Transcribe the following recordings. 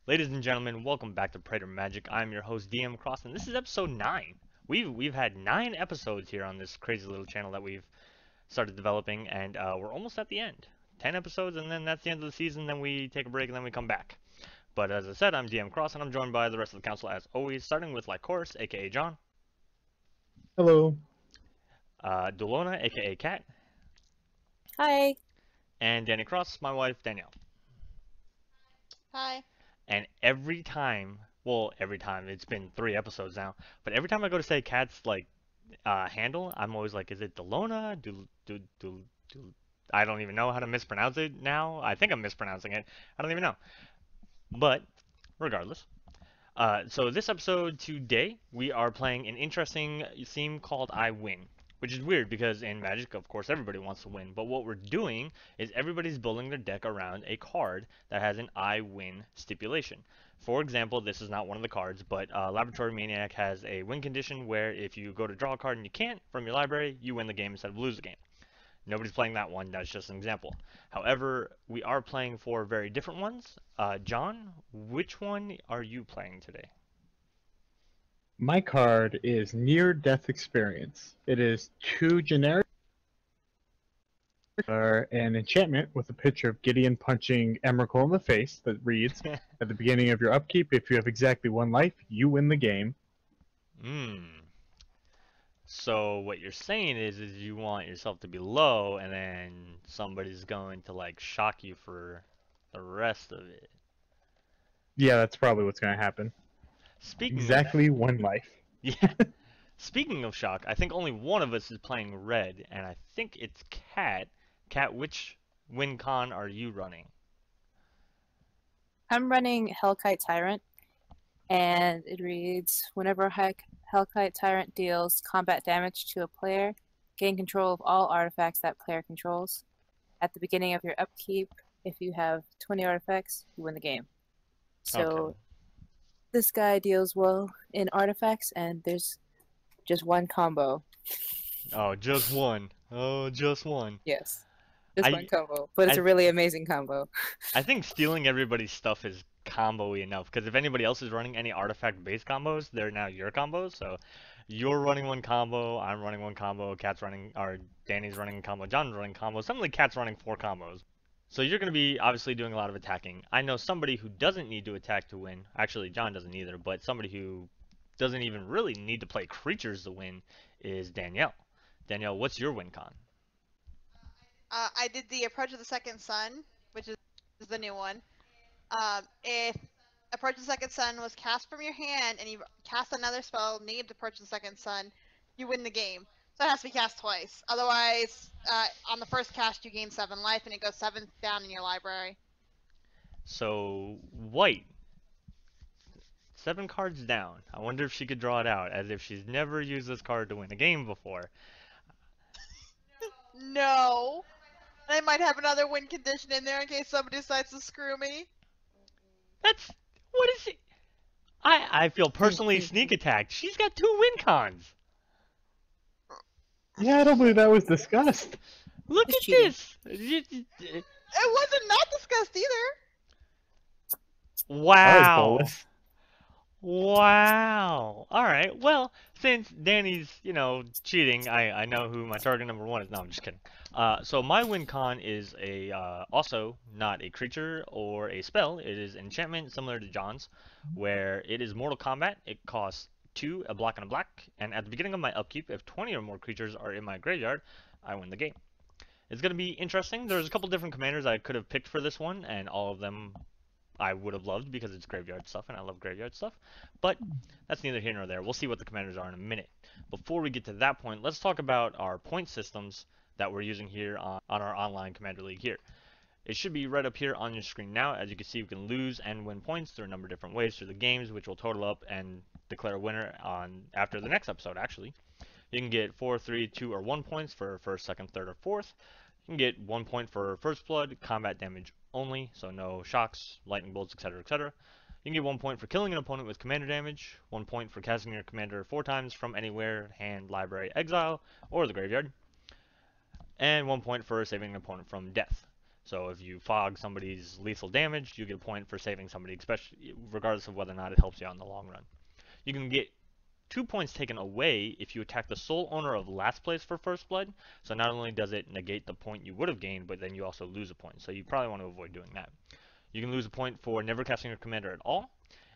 Ladies and gentlemen, welcome back to Praetor Magic. I'm your host DM Cross, and this is episode 9. We've had 9 episodes here on this crazy little channel that we've started developing, and we're almost at the end. 10 episodes, and then that's the end of the season. Then we take a break, and then we come back. But as I said, I'm DM Cross, and I'm joined by the rest of the council as always, starting with Lycoris, aka John, Hello. Dulona, aka Kat, Hi. and Danny Cross, my wife Danielle. Hi. And every time, it's been 3 episodes now, but every time I go to say Kat's handle, I'm always like, is it Delona? I don't even know how to mispronounce it now. I think I'm mispronouncing it. I don't even know. But regardless, so this episode today, we are playing an interesting theme called I Win, which is weird because in Magic, of course, everybody wants to win. But what we're doing is everybody's building their deck around a card that has an I Win stipulation. For example, this is not one of the cards, but Laboratory Maniac has a win condition where if you go to draw a card and you can't from your library, you win the game instead of lose the game. Nobody's playing that one, that's just an example. However, we are playing 4 very different ones. John, which one are you playing today? My card is Near Death Experience. It is 2 generic an enchantment with a picture of Gideon punching Emrakul in the face that reads, at the beginning of your upkeep, if you have exactly 1 life, you win the game. So what you're saying is you want yourself to be low, and then somebody's going to like shock you for the rest of it. Yeah, that's probably what's going to happen. Speaking Exactly of, 1 life. yeah. Speaking of shock, I think only one of us is playing red, and I think it's Kat. Kat, which win con are you running? I'm running Hellkite Tyrant, and it reads, whenever Hellkite Tyrant deals combat damage to a player, gain control of all artifacts that player controls. At the beginning of your upkeep, if you have 20 artifacts, you win the game. So Okay. this guy deals well in artifacts, and there's just one combo. Oh, just one. Oh, just one. Yes. Just I- one combo. But it's I- a really amazing combo. I think stealing everybody's stuff is combo-y enough, because if anybody else is running any artifact-based combos, they're now your combos. So you're running one combo, I'm running one combo, Kat's running, or Danny's running a combo, John's running a combo, suddenly Kat's running 4 combos. So you're going to be obviously doing a lot of attacking. I know somebody who doesn't need to attack to win. Actually, John doesn't either, but somebody who doesn't even really need to play creatures to win is Danielle. Danielle, what's your win con? I did the Approach of the Second Sun, which is the new one. If Approach of the Second Sun was cast from your hand and you cast another spell named Approach of the Second Sun, you win the game. So it has to be cast twice. Otherwise, on the first cast you gain 7 life and it goes 7 down in your library. So, white. 7 cards down. I wonder if she could draw it out, as if she's never used this card to win a game before. No! I might have another win condition in there in case somebody decides to screw me. What is it? I feel personally sneak attacked. She's got 2 win cons. Yeah, I don't believe that was discussed. Look It's at cheating. this. It wasn't not discussed either! Wow. bolus. Wow. Alright, well, since Danny's, cheating, I know who my target number 1 is. No, I'm just kidding. So my win con is also not a creature or a spell. It is enchantment similar to John's, where it is Mortal Kombat. It costs 2, a black and a black, and at the beginning of my upkeep, if 20 or more creatures are in my graveyard, I win the game. It's going to be interesting. There's a couple different commanders I could have picked for this one, and all of them I would have loved because it's graveyard stuff, and I love graveyard stuff. But that's neither here nor there. We'll see what the commanders are in a minute. Before we get to that point, let's talk about our point systems that we're using here on our online Commander League here. It should be right up here on your screen now. As you can see, we can lose and win points through a number of different ways through the games, which will total up and declare a winner after the next episode, actually. You can get 4, 3, 2, or 1 points for first, second, third, or fourth. You can get 1 point for first blood, combat damage only, so no shocks, lightning bolts, etc., etc. You can get 1 point for killing an opponent with commander damage, 1 point for casting your commander 4 times from anywhere, hand, library, exile, or the graveyard, and 1 point for saving an opponent from death. So if you fog somebody's lethal damage, you get a point for saving somebody, especially regardless of whether or not it helps you out in the long run. You can get 2 points taken away if you attack the sole owner of last place for first blood. So not only does it negate the point you would have gained, but then you also lose a point. So you probably want to avoid doing that. You can lose a point for never casting your commander at all,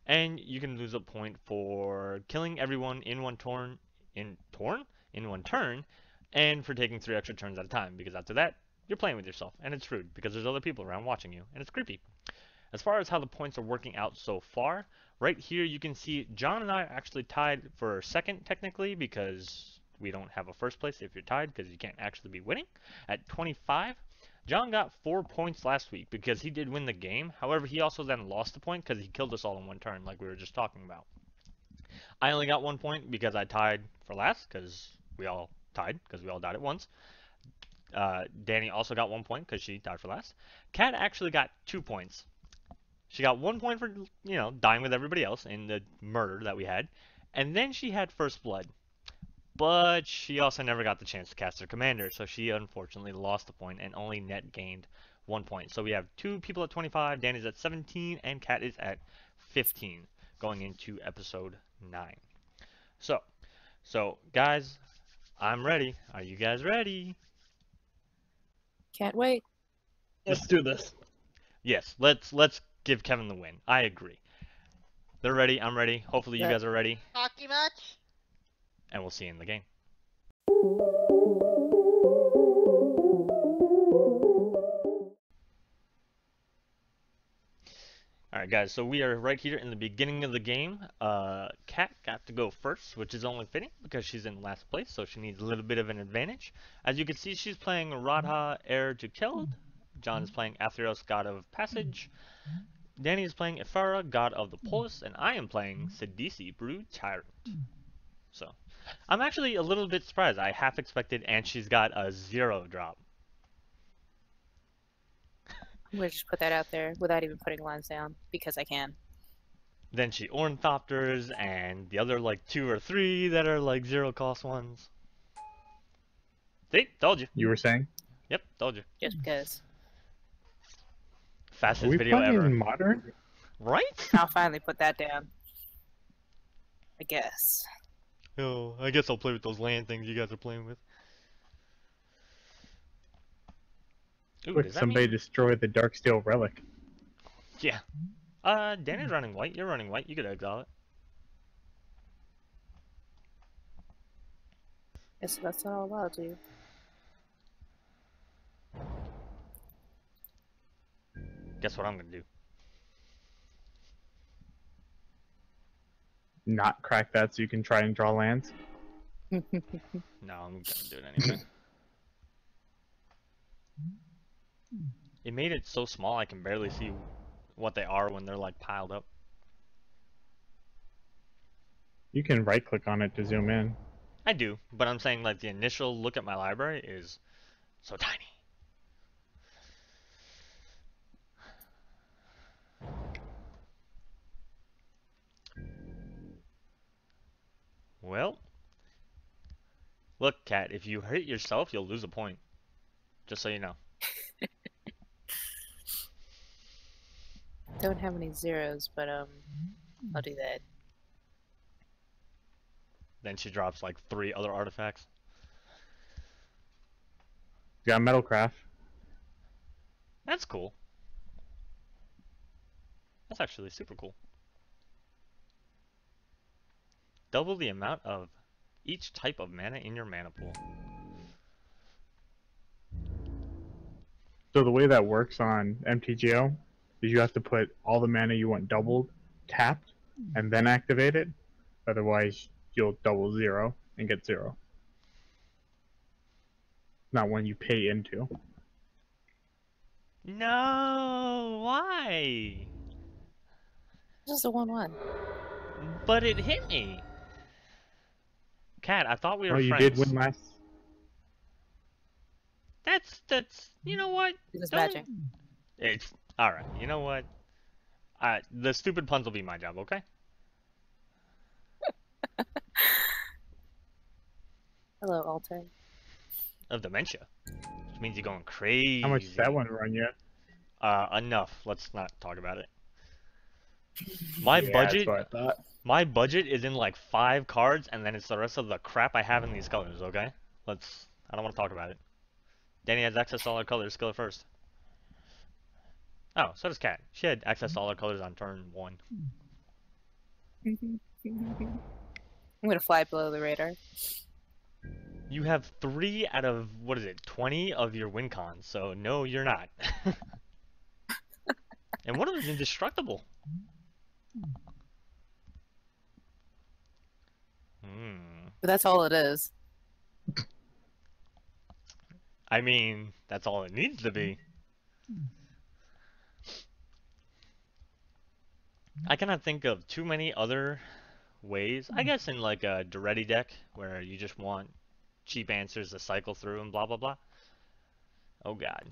and you can lose a point for killing everyone in one turn, and for taking 3 extra turns at a time, because after that, you're playing with yourself, and it's rude, because there's other people around watching you, and it's creepy. As far as how the points are working out so far, right here you can see John and I are actually tied for second, technically, because we don't have a first place if you're tied, because you can't actually be winning. At 25, John got 4 points last week because he did win the game. However, he also then lost the point because he killed us all in one turn, like we were just talking about. I only got 1 point because I tied for last, because we all tied, because we all died at once. Danny also got 1 point because she died for last. Kat actually got 2 points. She got 1 point for, you know, dying with everybody else in the murder that we had. And then she had first blood. But she also never got the chance to cast her commander, so she unfortunately lost the point and only net gained 1 point. So we have 2 people at 25, Danny's at 17, and Kat is at 15 going into episode 9. So guys, I'm ready. Are you guys ready? Can't wait. Let's do this. Yes, let's give Kevin the win. I agree. They're ready. I'm ready. Hopefully you Yeah. guys are ready. Hockey match? And we'll see you in the game. Alright guys, so we are right here in the beginning of the game. Kat got to go first, which is only fitting because she's in last place, so she needs a little bit of an advantage. As you can see, she's playing Radha, Heir to Keld. John is playing Athreos, God of Passage. Danny is playing Ephara, God of the Polis, and I am playing Sidisi, Brood Tyrant. So, I'm actually a little bit surprised. I half expected, and she's got a 0 drop. I'm gonna just put that out there without even putting lines down because I can. Then she Ornithopters, and the other like 2 or 3 that are like 0 cost ones. See? Told you. You were saying? Yep, told you. Just because. Are Fastest we video playing ever. modern? Right? I'll finally put that down. I guess. Oh, I guess I'll play with those land things you guys are playing with. Ooh, Look, does that somebody mean... destroyed the Darksteel relic. Yeah. Danny's running white. You're running white. You could exile it. Guess that's all I'll do. Guess what I'm gonna do? Not crack that so you can try and draw lands. No, I'm gonna do it anyway. It made it so small I can barely see what they are when they're like piled up. You can right click on it to zoom in. I do, but I'm saying like the initial look at my library is so tiny. Well, look, Kat, if you hit yourself, you'll lose a point. Just so you know. Don't have any zeros, but I'll do that. Then she drops like 3 other artifacts. You got Metalcraft. That's cool. That's actually super cool. Double the amount of each type of mana in your mana pool. So the way that works on MTGO is you have to put all the mana you want doubled, tapped, and then activate it. Otherwise, you'll double 0 and get 0. Not one you pay into. No, why? Just a 1/1. But it hit me. Kat, I thought we were Well, you friends. did win last. That's you know what? It's Don't- magic. It's alright, you know what? The stupid puns will be my job, okay? Hello, Alter. Of dementia. means you're going crazy. How much does that one run you? Enough. Let's not talk about it. My Yeah, budget, that's what I thought. my budget is in like 5 cards, and then it's the rest of the crap I have in these colors. Okay, I don't want to talk about it. Danny has access to all her colors. Skill it first. Oh, so does Kat. She had access to all her colors on turn 1. I'm gonna fly below the radar. You have 3 out of, what is it, 20 of your win cons, so no, you're not. And one of them is indestructible. But that's all it is. I mean, that's all it needs to be. I cannot think of too many other ways. I guess in like a Duretti deck, where you just want cheap answers to cycle through and blah blah blah. Oh god.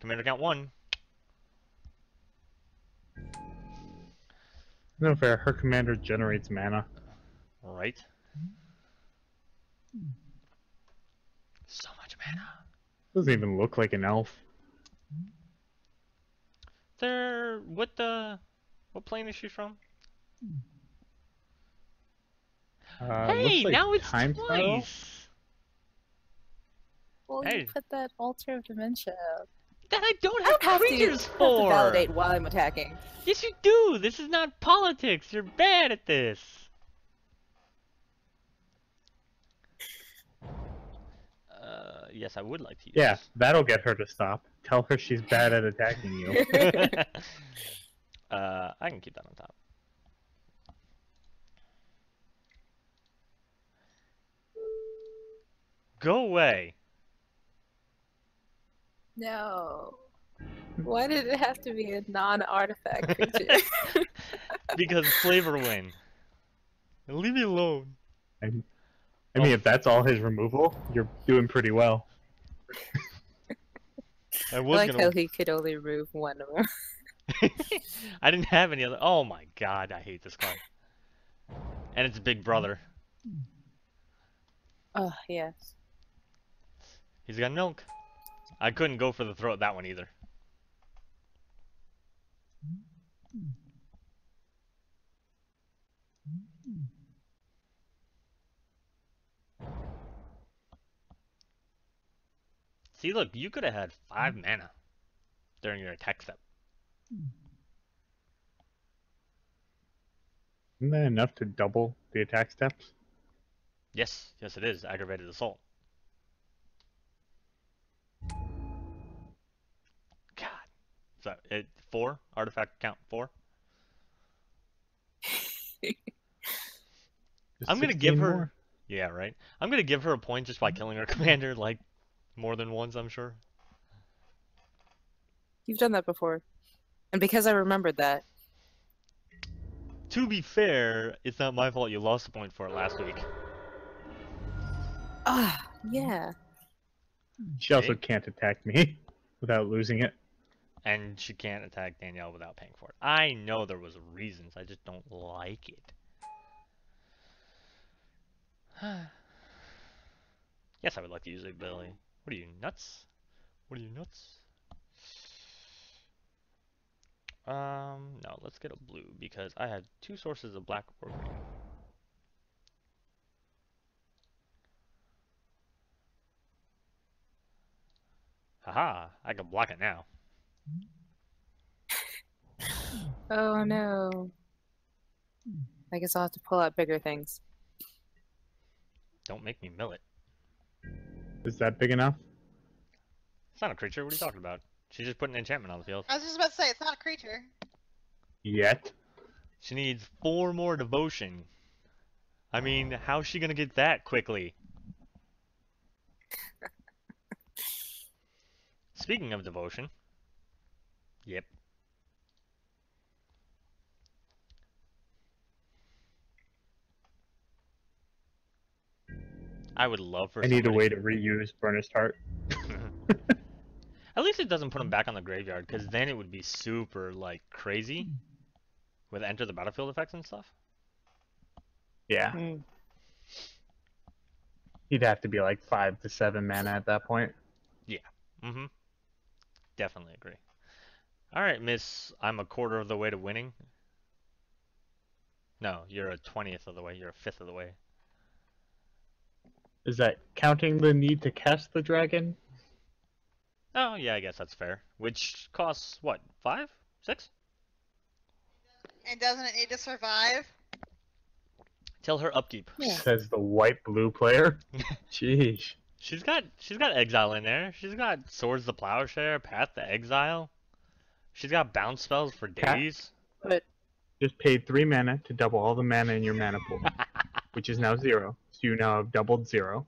Commander count 1. No fair. Her commander generates mana. Right. So much mana. Doesn't even look like an elf. What plane is she from? Hey, Looks like now it's time spiral? twice. Well, Hey. you put that altar of dementia. That I don't have have to creatures have to for. validate while I'm attacking. Yes, you do. This is not politics. You're bad at this. Yes, I would like to use Yeah, this. that'll get her to stop. Tell her she's bad at attacking you. I can keep that on top. Go away. No. Why did it have to be a non-artifact creature? Because flavor win. Leave me alone. I mean, if that's all his removal, you're doing pretty well. I I was like gonna. how he could only remove one of them. I didn't have any other. Oh my god, I hate this card. And it's Big Brother. Oh, yes. He's got milk. I couldn't go for the throat that one either. See, look, you could have had 5 mana during your attack step. Isn't that enough to double the attack steps? Yes, yes it is. Aggravated assault. God. So, 4? Artifact count 4? I'm gonna give 16 her... more. Yeah, right. I'm gonna give her a point just by killing her commander, like, more than once, I'm sure. You've done that before. And because I remembered that. To be fair, it's not my fault you lost a point for it last week. Ah, yeah. She also See? can't attack me without losing it. And she can't attack Danielle without paying for it. I know there was reasons, I just don't like it. Yes, I would like to use a ability. What are you, nuts? What are you, nuts? No, let's get a blue, because I have 2 sources of black or green. Haha, I can block it now. Oh no. I guess I'll have to pull out bigger things. Don't make me mill it. Is that big enough? It's not a creature, what are you talking about? She's just putting an enchantment on the field. I was just about to say, it's not a creature. Yet. She needs 4 more devotion. I mean, how's she gonna get that quickly? Speaking of devotion. Yep. I would love for I need a somebody- way to reuse Burnished Heart. At least it doesn't put them back on the graveyard, because then it would be super, like, crazy. With enter the battlefield effects and stuff. Yeah. He'd have to be like 5 to 7 mana at that point. Yeah. Mm-hmm. Definitely agree. All right, Miss. I'm a quarter of the way to winning. No, you're a 20th of the way. You're a fifth of the way. Is that counting the need to cast the dragon? Oh, yeah, I guess that's fair. Which costs what? 5? 6? And doesn't it need to survive? Tell her upkeep. Yeah. Says the white-blue player. Jeez. She's got exile in there. She's got Swords to Plowshare, Path to Exile. She's got bounce spells for days. But Just paid 3 mana to double all the mana in your mana pool, which is now 0. So you now have doubled 0.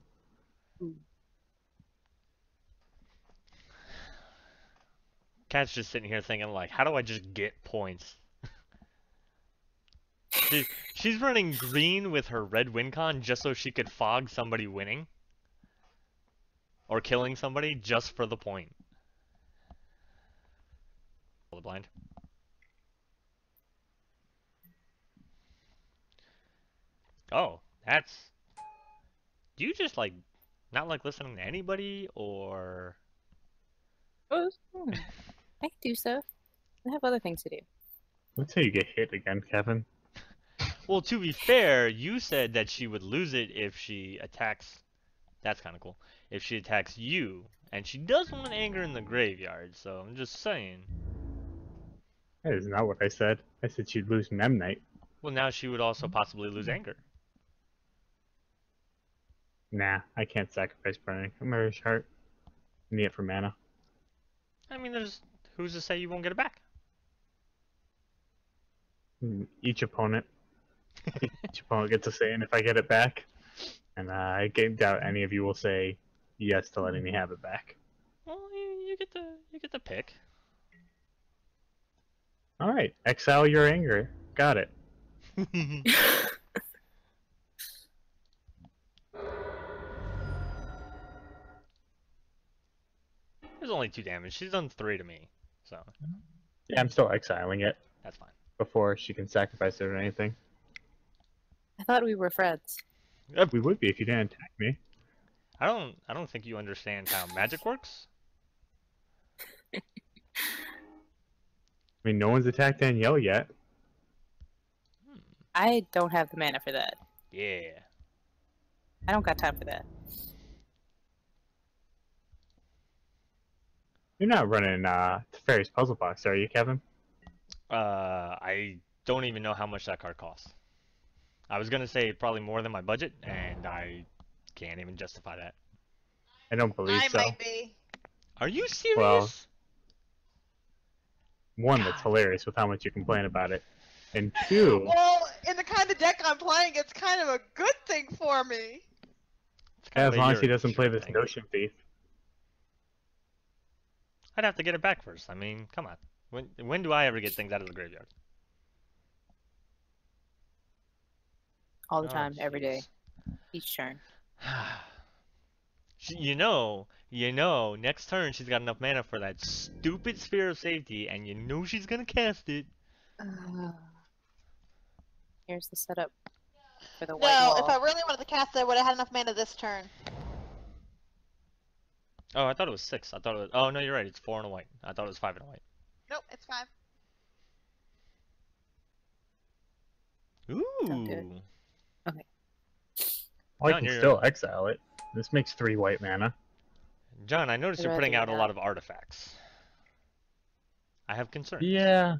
Cat's just sitting here thinking like, how do I just get points? She's running green with her red win con just so she could fog somebody winning. Or killing somebody just for the point. The blind. Oh, that's... Do you just like not like listening to anybody or... I can do so. I have other things to do. Let's say you get hit again, Kevin. Well, to be fair, you said that she would lose it if she attacks... That's kind of cool. If she attacks you, and she does want anger in the graveyard, so I'm just saying. That is not what I said. I said she'd lose Memnite. Well, now she would also possibly lose anger. Nah, I can't sacrifice Burning Marish Heart. I need it for mana. I mean, who's to say you won't get it back? Each opponent gets a say in if I get it back. And I doubt any of you will say yes to letting me have it back. Well, you get the pick. Alright, exile your anger. Got it. There's only 2 damage. She's done 3 to me, so Yeah, I'm still exiling it that's fine. before she can sacrifice it or anything. I thought we were friends. We would be if you didn't attack me. I don't think you understand how magic works. I mean, no one's attacked Danielle yet. I don't have the mana for that. Yeah. I don't got time for that. You're not running Teferi's Puzzle Box, are you, Kevin? I don't even know how much that card costs. I was gonna say probably more than my budget, and I can't even justify that. I don't believe I so. might be. Are you serious? Well, one, that's hilarious with how much you complain about it. And two, Well, in the kind of deck I'm playing, it's kind of a good thing for me. It's kind as of a long as he you're doesn't play sure this thing. Notion Thief. I'd have to get it back first. I mean, come on. When do I ever get things out of the graveyard? All the Oh, time, every day, jeez. each turn. You know, next turn she's got enough mana for that stupid Sphere of Safety, and you know she's gonna cast it. Here's the setup for the white No, wall. if I really wanted to cast it, I would have had enough mana this turn. Oh, I thought it was 6. I thought it was... Oh, no, you're right. It's 4 and a white. I thought it was 5 and a white. Nope, it's 5. Don't do it. Ooh. Well, I John, can you're- still exile it. This makes 3 white mana. John, I noticed you're I'd putting rather out a not. lot of artifacts. I have concerns. Yeah.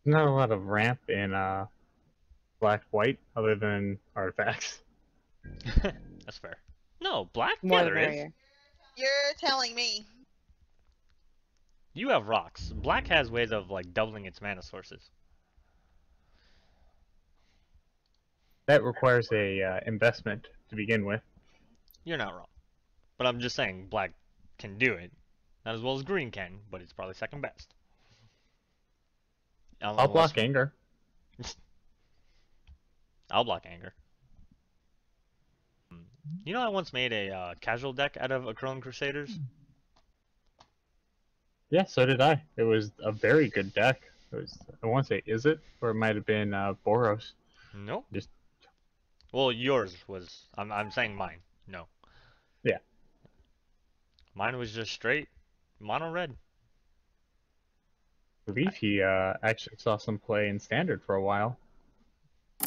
Not a lot of ramp in black-white other than artifacts. That's fair. No, black? More Yeah, the there is. merrier. You're telling me. You have rocks. Black has ways of, like, doubling its mana sources. That requires a investment to begin with. You're not wrong. But I'm just saying, black can do it. Not as well as green can, but it's probably second best. I'll block anger. I'll block anger. You know, I once made a casual deck out of Akron Crusaders. Yeah, so did I. It was a very good deck. It was, I want to say, is it? Or it might have been Boros. No. Just- Well, yours was. I'm saying mine. No. Yeah. Mine was just straight mono red. I believe he actually saw some play in Standard for a while.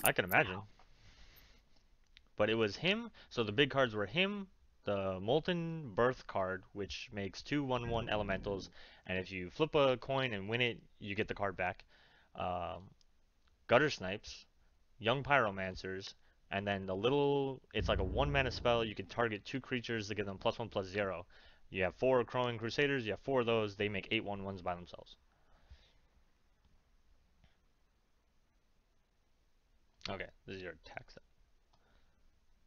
I can imagine. But it was him, so the big cards were him, the Molten Birth card, which makes two 1/1 elementals, and if you flip a coin and win it, you get the card back. Um, Gutter Snipes, Young Pyromancers, and then the little, it's like a 1 mana spell, you can target 2 creatures to give them +1/+0. You have 4 Crowing Crusaders, you have 4 of those, they make 8 1/1s by themselves. Okay, this is your attack set.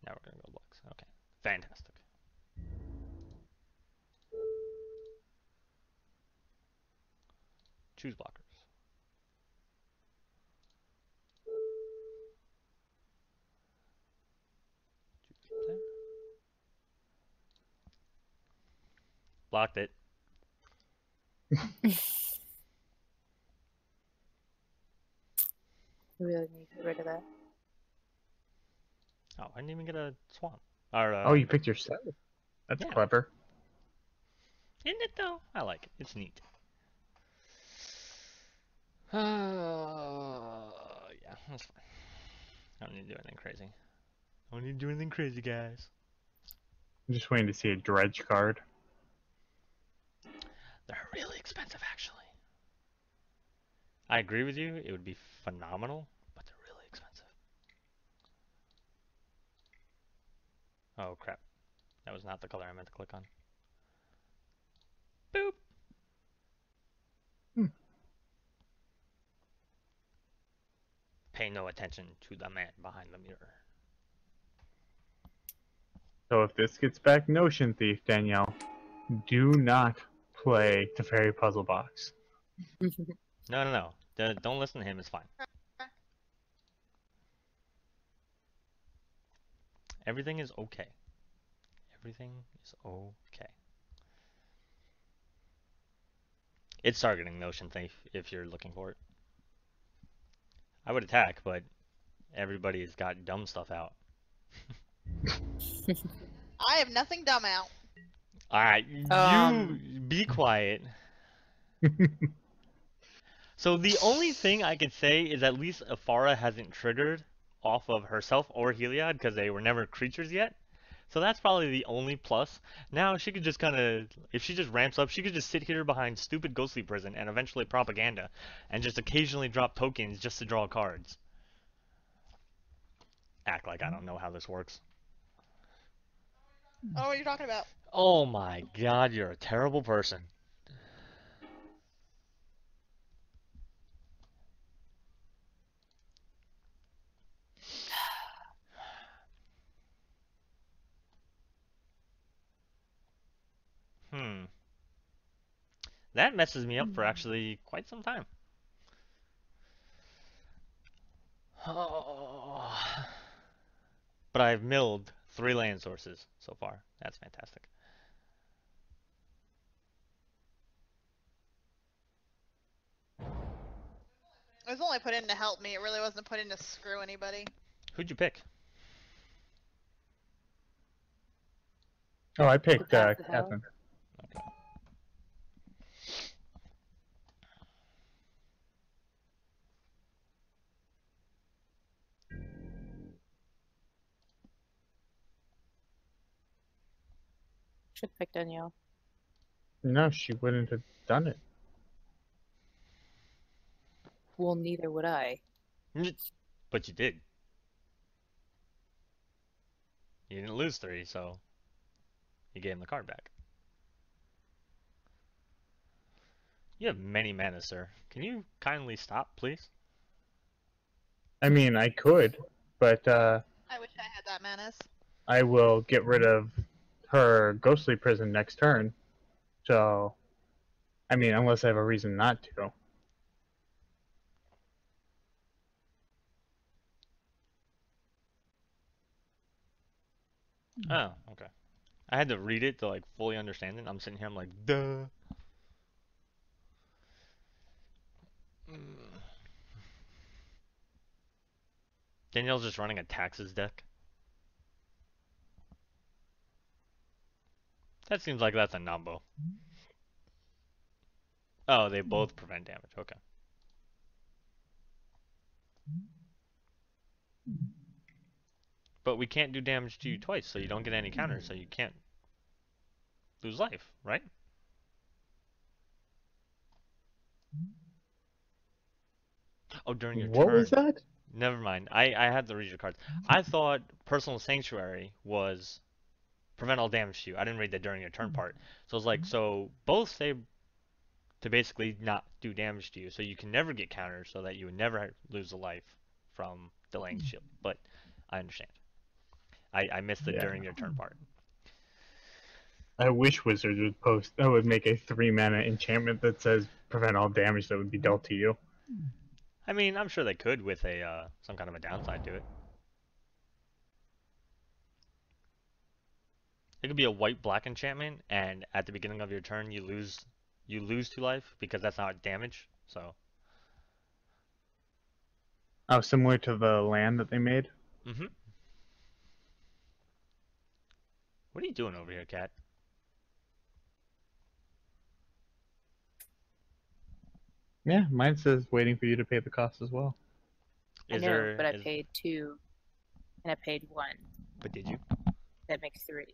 Now we're gonna go Lux. Okay, fantastic. Choose blockers. Choose plan. Blocked it. We really need to get rid of that. Oh, I didn't even get a swamp. Or, Oh, you picked yourself. That's yeah. clever. Isn't it though? I like it. It's neat. Yeah, that's fine. I don't need to do anything crazy. I don't need to do anything crazy, guys. I'm just waiting to see a dredge card. They're really expensive, actually. I agree with you. It would be phenomenal, but they're really expensive. Oh, crap. That was not the color I meant to click on. Boop. Pay no attention to the man behind the mirror. So if this gets back Notion Thief, Danielle, do not play the Fairy Puzzle Box. No. Don't listen to him. It's fine. Everything is okay. Everything is okay. It's targeting Notion Thief if you're looking for it. I would attack, but everybody's got dumb stuff out. I have nothing dumb out. Alright, you be quiet. So the only thing I could say is at least Ephara hasn't triggered off of herself or Heliod because they were never creatures yet. So that's probably the only plus. Now she could just kind of, if she just ramps up, she could just sit here behind stupid Ghostly Prison and eventually Propaganda and just occasionally drop tokens just to draw cards. Act like I don't know how this works. Oh, what are you talking about? Oh my god, you're a terrible person. That messes me up for actually quite some time. Oh. But I've milled 3 land sources so far. That's fantastic. It was only put in to help me. It really wasn't put in to screw anybody. Who'd you pick? Oh, I picked Path to Hell. Catherine. Okay. Should pick Danielle. No, she wouldn't have done it. Well, neither would I. But you did. You didn't lose 3, so you gave him the card back. You have many mana, sir. Can you kindly stop, please? I mean, I could, but I wish I had that menace. I will get rid of her Ghostly Prison next turn. So, I mean, unless I have a reason not to. Oh, okay. I had to read it to like fully understand it. I'm sitting here, I'm like, duh. Danielle's just running a taxes deck. That seems like that's a numbo. Oh, they both prevent damage. Okay. But we can't do damage to you twice, so you don't get any counters, so you can't lose life, right? Oh, during your What was turn. that? Never mind. I had to read your cards. I thought Personal Sanctuary was prevent all damage to you. I didn't read the during your turn part. So I was like, so both say to basically not do damage to you, so you can never get counters, so that you would never lose a life from delaying the shield. But I understand. I missed the Yeah. during your turn part. I wish Wizards would make a 3-mana enchantment that says prevent all damage that would be dealt to you. I mean, I'm sure they could with a some kind of a downside to it. It could be a white-black enchantment, and at the beginning of your turn, you lose 2 life because that's not damage. So. Oh, similar to the land that they made. Mhm. What are you doing over here, Cat? Yeah, mine says waiting for you to pay the cost as well. I know, but I paid 2, and I paid 1. But did you? That makes 3.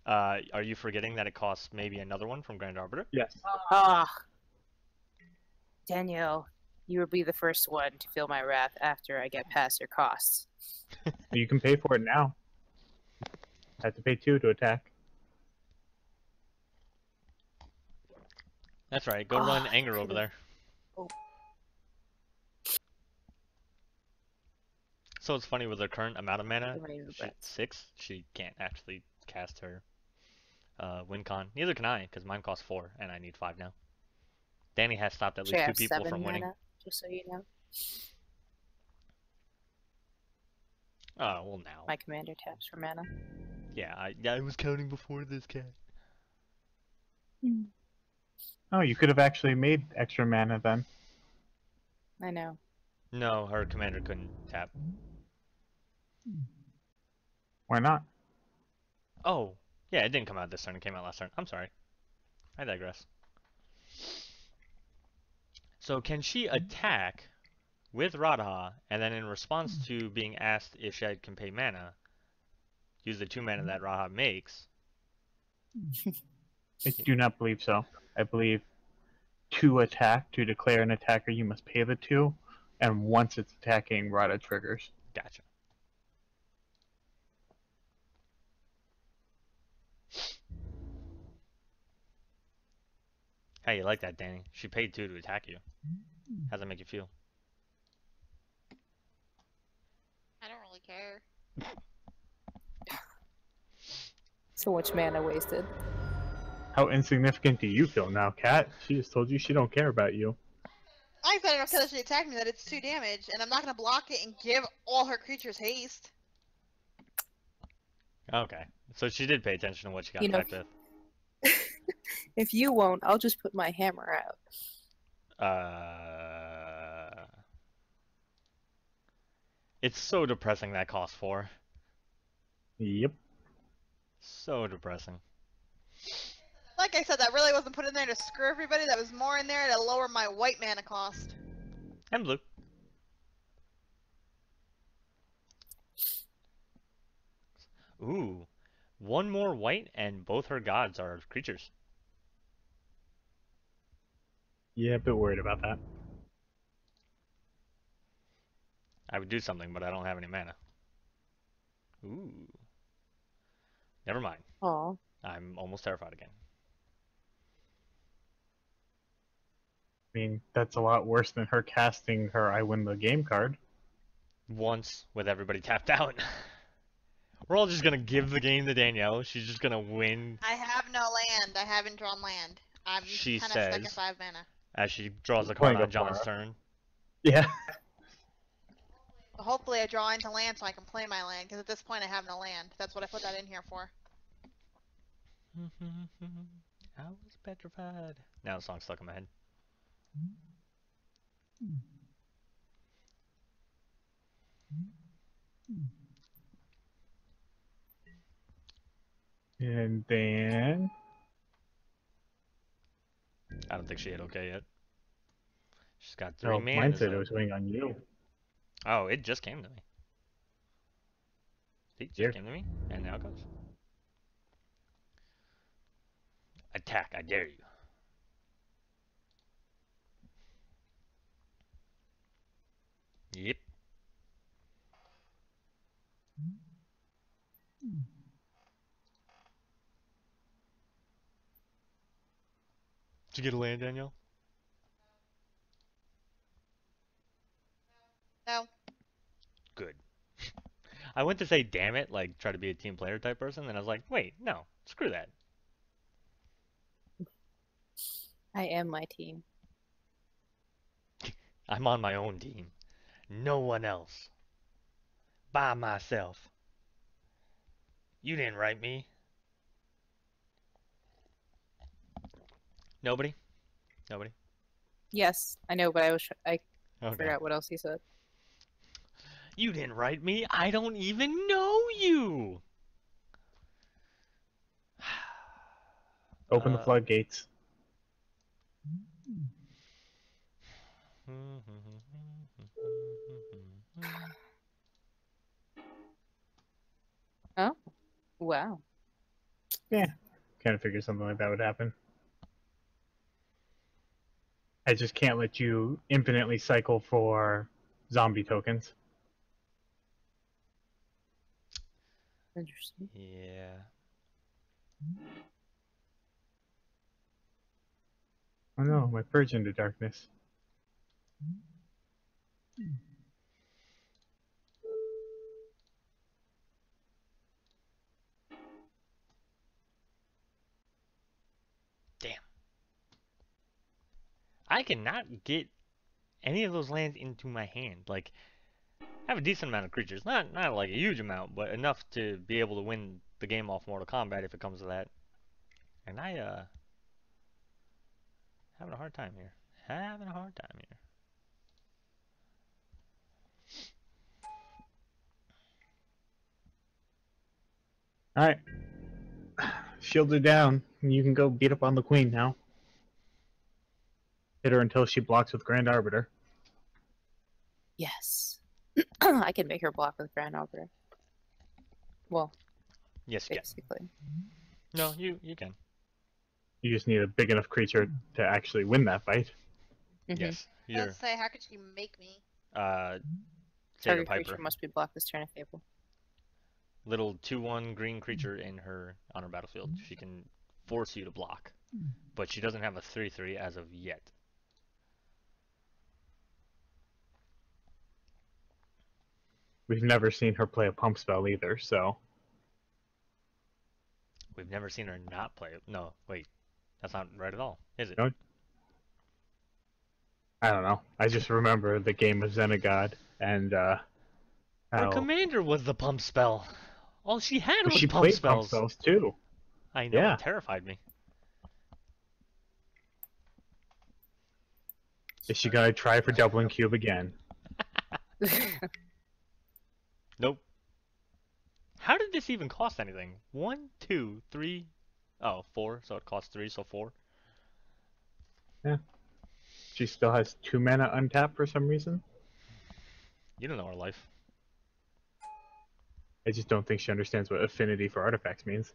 Are you forgetting that it costs maybe another one from Grand Arbiter? Yes. Ah, Danielle, you will be the first one to feel my wrath after I get past your costs. You can pay for it now. I have to pay 2 to attack. That's right. Go run Anger over there. Oh. So it's funny with her current amount of mana, So many regrets. 6, she can't actually cast her win con. Neither can I, because mine costs 4, and I need 5 now. Danny has stopped at Actually, I least 2 have people 7 from winning. mana, just so you know. Oh, well now. My commander taps for mana. Yeah, I was counting before this, Cat. Oh, you could have actually made extra mana then. I know. No, her commander couldn't tap. Why not? Oh, yeah, it didn't come out this turn. It came out last turn. I'm sorry. I digress. So can she attack with Radha, and then in response to being asked if she can pay mana, use the 2 mana that Radha makes? I do not believe so. I believe to declare an attacker, you must pay the 2, and once it's attacking, Radha triggers. Gotcha. How you like that, Danny? She paid 2 to attack you. How's that make you feel? I don't really care. So much mana wasted. How insignificant do you feel now, Kat? She just told you she don't care about you. I said enough because she attacked me that it's 2 damage, and I'm not gonna block it and give all her creatures haste. Okay. So she did pay attention to what she got You know- attacked with. If you won't, I'll just put my hammer out. It's so depressing that cost 4. Yep. So depressing. Like I said, that really wasn't put in there to screw everybody. That was more in there to lower my white mana cost. And blue. Ooh. 1 more white and both her gods are creatures. Yeah, a bit worried about that. I would do something, but I don't have any mana. Ooh. Never mind. Aw. I'm almost terrified again. I mean, that's a lot worse than her casting her I win the game card. Once with everybody tapped out. We're all just gonna give the game to Danielle. She's just gonna win I have no land. I haven't drawn land. I'm She kind of stuck at says. 5 mana. as she draws a card Playing on John's Ephara. turn. Yeah. So hopefully I draw into land so I can play my land, because at this point I have no land. That's what I put that in here for. I was petrified. Now the song's stuck in my head. And then I don't think she hit okay yet. She's got 3 oh, mine manas said it up. was waiting on you. Oh, it just came to me. See, it just Here. came to me, and now it goes. Attack, I dare you. Yep. Did you get a land, Danielle? No. Good. I went to say damn it, like try to be a team player type person, and I was like, wait, no, screw that. I am my team. I'm on my own team. No one else. By myself. You didn't write me. Nobody? Nobody? Yes, I know, but I Okay. forgot what else he said. You didn't write me. I don't even know you. Open the floodgates. Oh, wow. Yeah, kind of figured something like that would happen. I just can't let you infinitely cycle for zombie tokens. Interesting. Yeah. Oh no, my purge into darkness. Damn. I cannot get any of those lands into my hand. Like, I have a decent amount of creatures. Not like a huge amount, but enough to be able to win the game off Mortal Kombat if it comes to that. And I, having a hard time here. Having a hard time here. Alright. Shields are down. You can go beat up on the queen now. Hit her until she blocks with Grand Arbiter. Yes. I can make her block with Grand Arbiter. Well, Yes, you can. basically. No, you can. You just need a big enough creature to actually win that fight. Mhm. Yes. You're, Let's say, how could she make me? Satyr Target Piper. creature must be blocked this turn if able. Little 2/1 green creature on her battlefield. She can force you to block. But she doesn't have a 3/3 as of yet. We've never seen her play a pump spell either, so We've never seen her not play it. No, wait. That's not right at all, is it? No. I don't know. I just remember the game of Xenagod and Her how commander was the pump spell. All she had but was she pump played spells. pump spells too. I know, Yeah. it terrified me. Is she gonna try for doubling cube again? Nope. How did this even cost anything? 1, 2, 3. Oh, 4. So it costs 3, so 4. Yeah. She still has 2 mana untapped for some reason. You don't know her life. I just don't think she understands what affinity for artifacts means.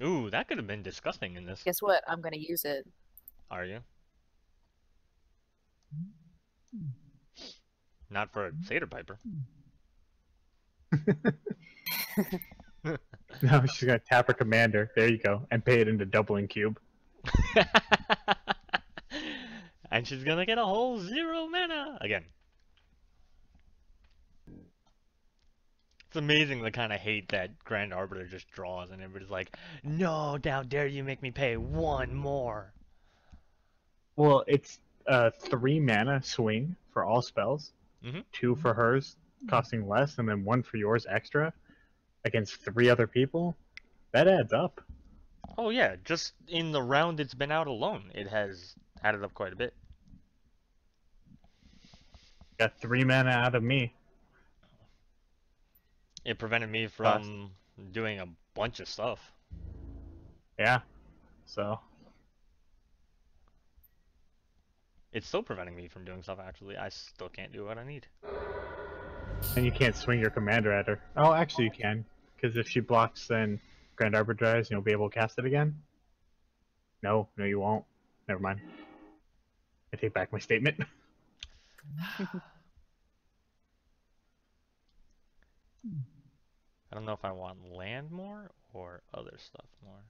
Ooh, that could have been disgusting in this. Guess what? I'm gonna use it. Are you? Not for a Satyr Piper. No, she's gonna tap her commander. There you go, and pay it into doubling cube. And she's gonna get a whole 0 mana again. It's amazing the kind of hate that Grand Arbiter just draws, and everybody's like, no, how dare you make me pay 1 more. Well, it's a 3 mana swing for all spells. Mhm. 2 for hers, costing less, and then 1 for yours extra against 3 other people. That adds up. Oh yeah, just in the round it's been out alone, it has added up quite a bit. Got 3 mana out of me. It prevented me from doing a bunch of stuff. Yeah. So. It's still preventing me from doing stuff, actually. I still can't do what I need. And you can't swing your commander at her. Oh, actually you can. Because if she blocks, then Grand Arbitrage, and you'll be able to cast it again. No, you won't. Never mind. I take back my statement. I don't know if I want land more or other stuff more.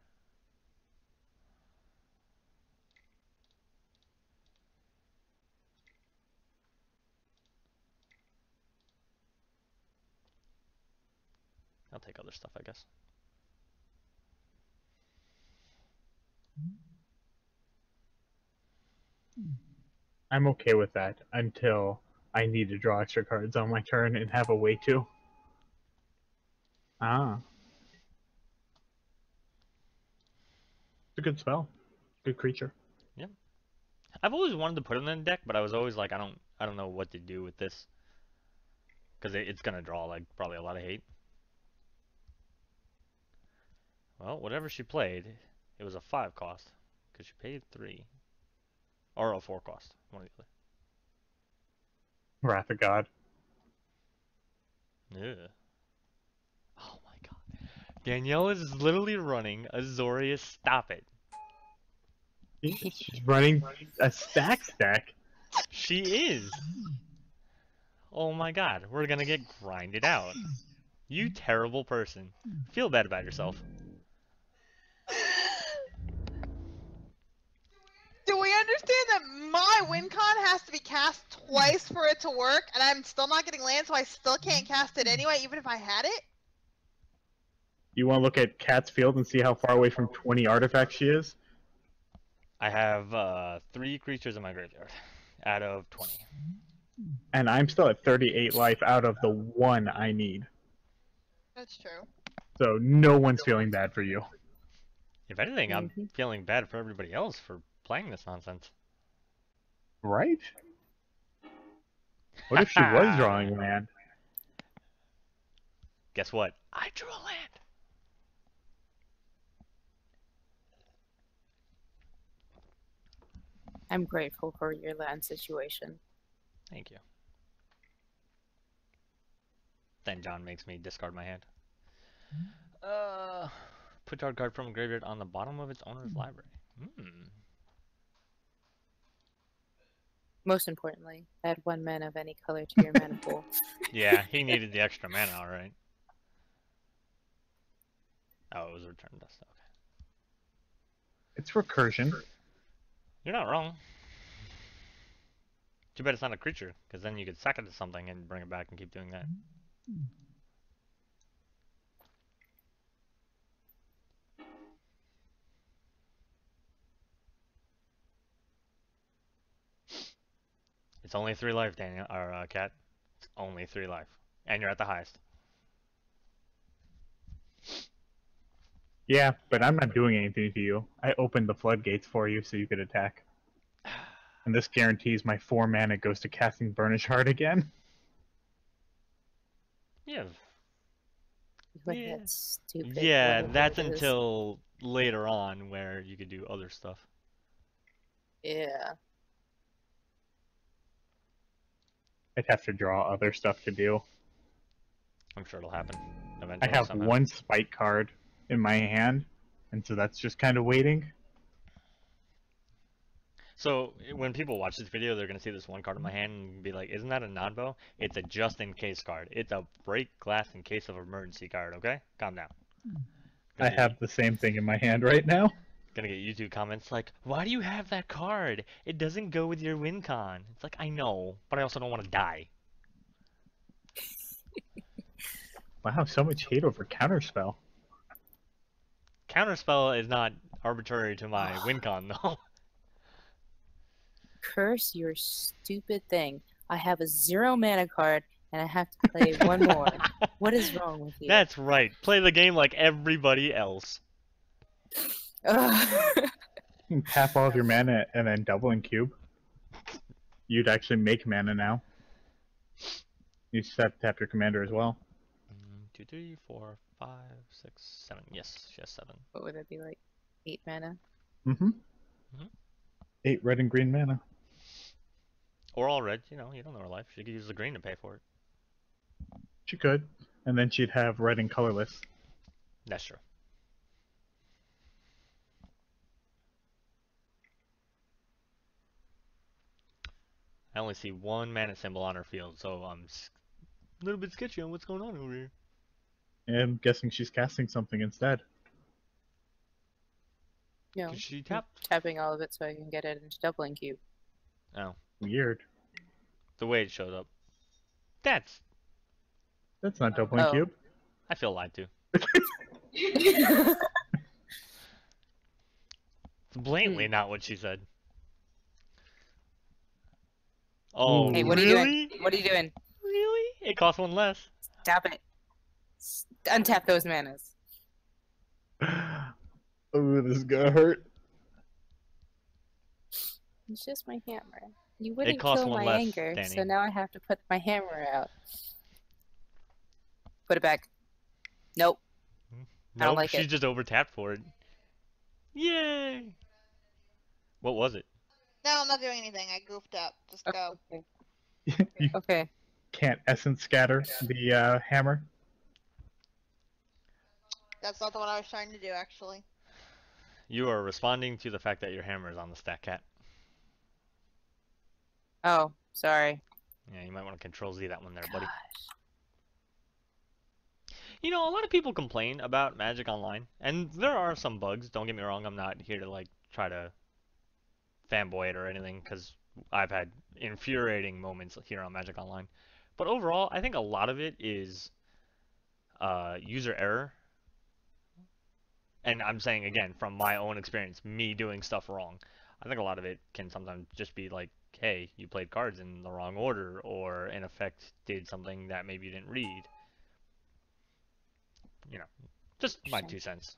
I'll take other stuff, I guess. I'm okay with that until I need to draw extra cards on my turn and have a way to. Ah. It's a good spell. Good creature. Yeah. I've always wanted to put it in the deck, but I was always like, I don't know what to do with this. Because it's gonna draw like probably a lot of hate. Well, whatever she played, it was a 5 cost. Because she paid 3. Or a 4 cost. One or the Wrath of God. other. Ugh. Oh my god. Danielle is literally running a Azorius. Stop it. She's running a stack. She is. Oh my god. We're gonna get grinded out. You terrible person. Feel bad about yourself. Do we understand that my win con has to be cast twice for it to work, and I'm still not getting land, so I still can't cast it anyway, even if I had it? You want to look at Cat's Field and see how far away from 20 artifacts she is? I have 3 creatures in my graveyard out of 20. And I'm still at 38 life out of the 1 I need. That's true. So no one's feeling bad for you. If anything, I'm feeling bad for everybody else for playing this nonsense. Right? What if she was drawing land? Guess what? I drew a land. I'm grateful for your land situation. Thank you. Then John makes me discard my hand. Put target card from a graveyard on the bottom of its owner's library. Most importantly, add 1 mana of any color to your mana pool. Yeah, he needed the extra mana, alright. Oh, it was a return dust. Okay. It's recursion. You're not wrong. Too bad it's not a creature, because then you could sack it to something and bring it back and keep doing that. It's only 3 life, Daniel, or Cat. It's only 3 life, and you're at the highest. Yeah, but I'm not doing anything to you. I opened the floodgates for you so you could attack. And this guarantees my 4 mana goes to casting Burnish Heart again. Yeah. With that stupid Yeah, whatever that's it is. until later on where you could do other stuff. Yeah. I'd have to draw other stuff to do. I'm sure it'll happen I eventually. have somehow. 1 spike card in my hand, and so that's just kind of waiting. So when people watch this video, they're gonna see this 1 card in my hand and be like, "Isn't that a non-bow?" It's a just-in-case card. It's a break glass in case of emergency card. Okay, calm down. I have the same thing in my hand right now. Gonna get YouTube comments like, "Why do you have that card? It doesn't go with your win con." It's like, I know, but I also don't want to die. Wow, so much hate over Counterspell. Counterspell is not arbitrary to my win con though. Curse your stupid thing. I have a 0 mana card and I have to play 1 more. What is wrong with you? That's right. Play the game like everybody else. Ugh. You can tap all of your mana and then double and cube. You'd actually make mana now. You just have to tap your commander as well. 2, 3, 4, 5, 6, 7. Yes, she has 7. What would that be like? 8 mana? Mm-hmm. Mhm. 8 red and green mana. Or all red, you know, you don't know her life. She could use the green to pay for it. She could. And then she'd have red and colorless. That's true. I only see one mana symbol on her field, so I'm a little bit sketchy on what's going on over here. And I'm guessing she's casting something instead. No. Could she I'm tap? tapping all of it so I can get it into doubling cube. Oh, Weird. the way it showed up. That's. That's not doubling Oh. cube. I feel lied to. It's blatantly not what she said. Oh, Hey, what are really? you doing? What are you doing? Really? It costs 1 less. Stop it. Untap those manas. Oh, this is gonna hurt. It's just my hammer. You wouldn't costs kill 1 my less, anger, Danny. so now I have to put my hammer out. Put it back. Nope. I don't like she it. just overtapped for it. Yay! What was it? No, I'm not doing anything. I goofed up. Just go. Okay. You Okay. can't essence scatter the hammer. That's not the one I was trying to do, actually. You are responding to the fact that your hammer is on the stack cat. Oh, sorry. Yeah, you might want to control Z that one there, buddy. Gosh. You know, a lot of people complain about Magic Online, and there are some bugs. Don't get me wrong, I'm not here to like try to fanboy it or anything, because I've had infuriating moments here on Magic Online. But overall, I think a lot of it is user error. And I'm saying again, from my own experience, me doing stuff wrong. I think a lot of it can sometimes just be like, hey, you played cards in the wrong order, or in effect did something that maybe you didn't read. You know, just my 2 cents.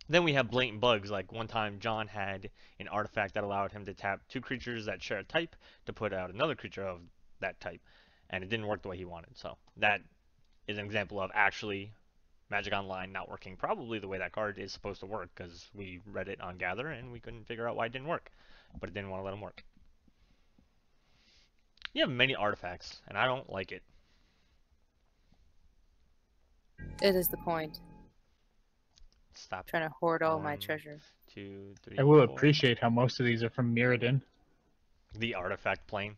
Then we have blatant bugs, like one time John had an artifact that allowed him to tap 2 creatures that share a type to put out another creature of that type, and it didn't work the way he wanted. So that is an example of actually Magic Online not working probably the way that card is supposed to work, because we read it on Gather and we couldn't figure out why it didn't work, but it didn't want to let him work. You have many artifacts, and I don't like it. It is the point. Stop. Trying to hoard all my 1, treasure. 2, 3, I will 4. appreciate how most of these are from Mirrodin. The artifact plane.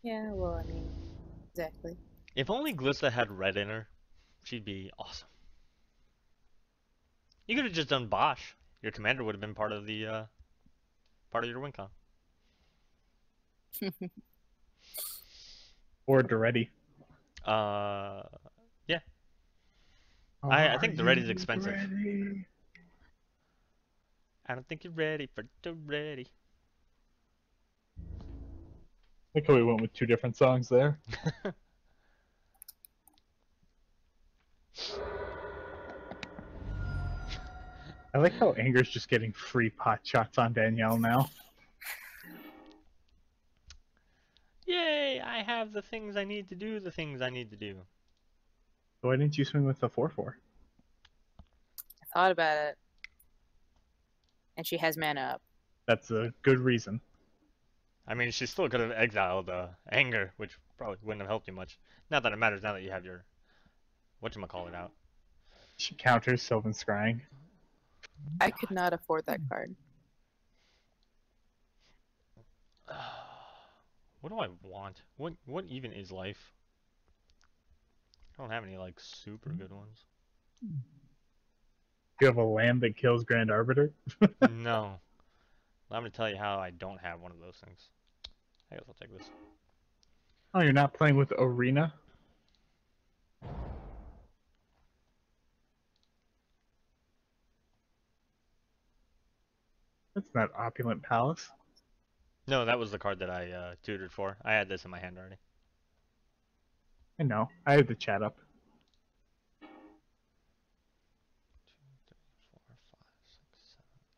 Yeah, well, I mean, exactly. If only Glissa had red in her, she'd be awesome. You could have just done Bosch. Your commander would have been part of the part of your win con. Or Doretti. Yeah. I think Doretti's Are you expensive. ready? I don't think you're ready for Doretti. Like how we went with 2 different songs there. I like how Anger's just getting free pot shots on Danielle now. Yay! I have the things I need to do the things I need to do. Why didn't you swing with the 4/4? I thought about it. And she has mana up. That's a good reason. I mean, she still could have exiled Anger, which probably wouldn't have helped you much. Not that it matters now that you have your whatchamacallit out. She counters Sylvan Scrying. I could not afford that card. What do I want? What even is life? I don't have any like super good ones. You have a land that kills Grand Arbiter? No. I'm gonna tell you how I don't have one of those things. I guess I'll take this. Oh, you're not playing with Arena? That's not Opulent Palace. No, that was the card that I tutored for. I had this in my hand already. I know. I have the chat up. 2, 3, 4, 5, 6, 7, 8,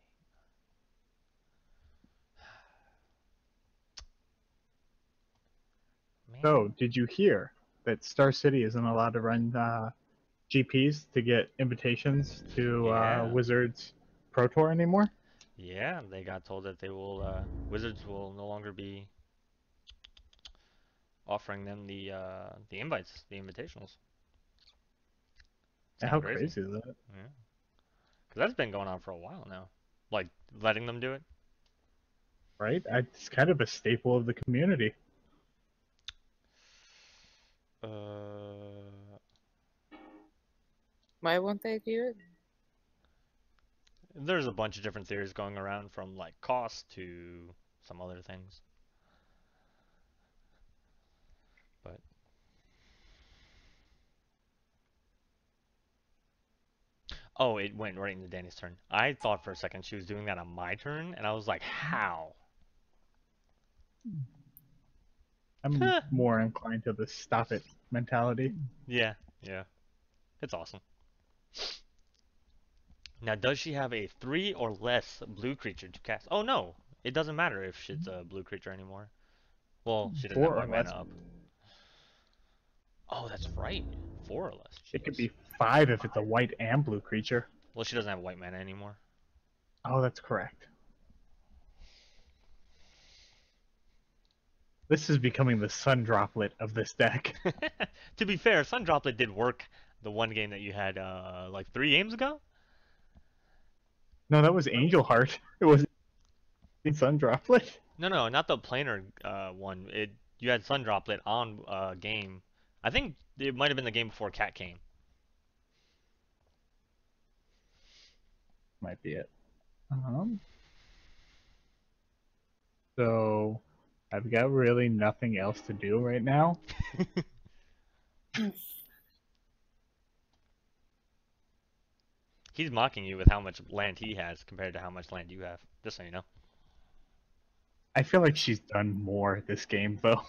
9. Man. So, did you hear? that Star City isn't allowed to run GPs to get invitations to Yeah. Wizards Pro Tour anymore? Yeah, they got told that they will, Wizards will no longer be offering them the invites, the invitationals. It's kind How of crazy. crazy is that? Yeah. 'Cause that's been going on for a while now. Like, letting them do it. Right? It's kind of a staple of the community. Uh, Why won't they do it? there's a bunch of different theories going around from, like, cost to some other things. But oh, it went right into Danny's turn. I thought for a second she was doing that on my turn, and I was like, how? I'm more inclined to the stop it mentality. Yeah, yeah. It's awesome. Now, does she have a 3 or less blue creature to cast? Oh, no. It doesn't matter if she's a blue creature anymore. Well, she doesn't have 4 or white mana less. up. Oh, that's right. 4 or less. It could Jeez. be 5 if it's a white and blue creature. Well, she doesn't have white mana anymore. Oh, that's correct. This is becoming the sun droplet of this deck. To be fair, Sun Droplet did work the one game that you had, like 3 games ago? No, that was Angel Heart. It was sun droplet. No, not the planar one. You had Sun Droplet on game. I think it might have been the game before Cat came. Might be it. So I've got really nothing else to do right now. He's mocking you with how much land he has compared to how much land you have. Just so you know. I feel like she's done more this game, though.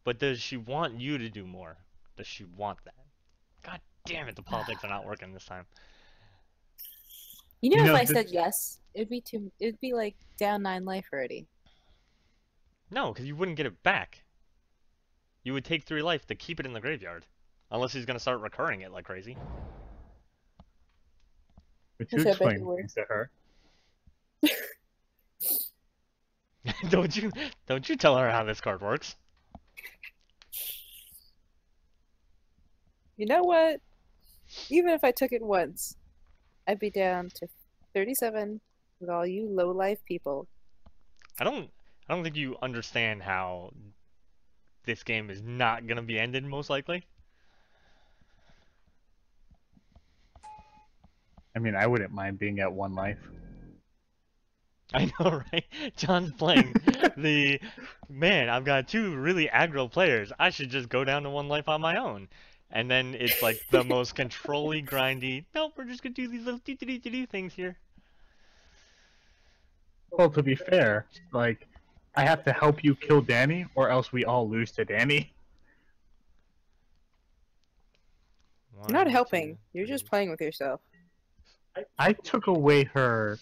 But does she want you to do more? Does she want that? God damn it, the politics are not working this time. You know, You know, if I this- said yes, it'd be like down 9 life already. No, because you wouldn't get it back. You would take 3 life to keep it in the graveyard. Unless he's going to start recurring it like crazy. But you Which I bet explain you were. things to her. Don't you tell her how this card works. You know what? Even if I took it once, I'd be down to 37 with all you low life people. I don't think you understand how this game is not going to be ended most likely. I mean, I wouldn't mind being at 1 life. I know, right? John's playing the man, I've got 2 really aggro players. I should just go down to 1 life on my own. And then it's like the most controlly, grindy. Nope, we're just gonna do these little do things here. Well, to be fair, like, I have to help you kill Danny, or else we all lose to Danny. You're not 1, helping. 2, You're just 3. playing with yourself. I took away her,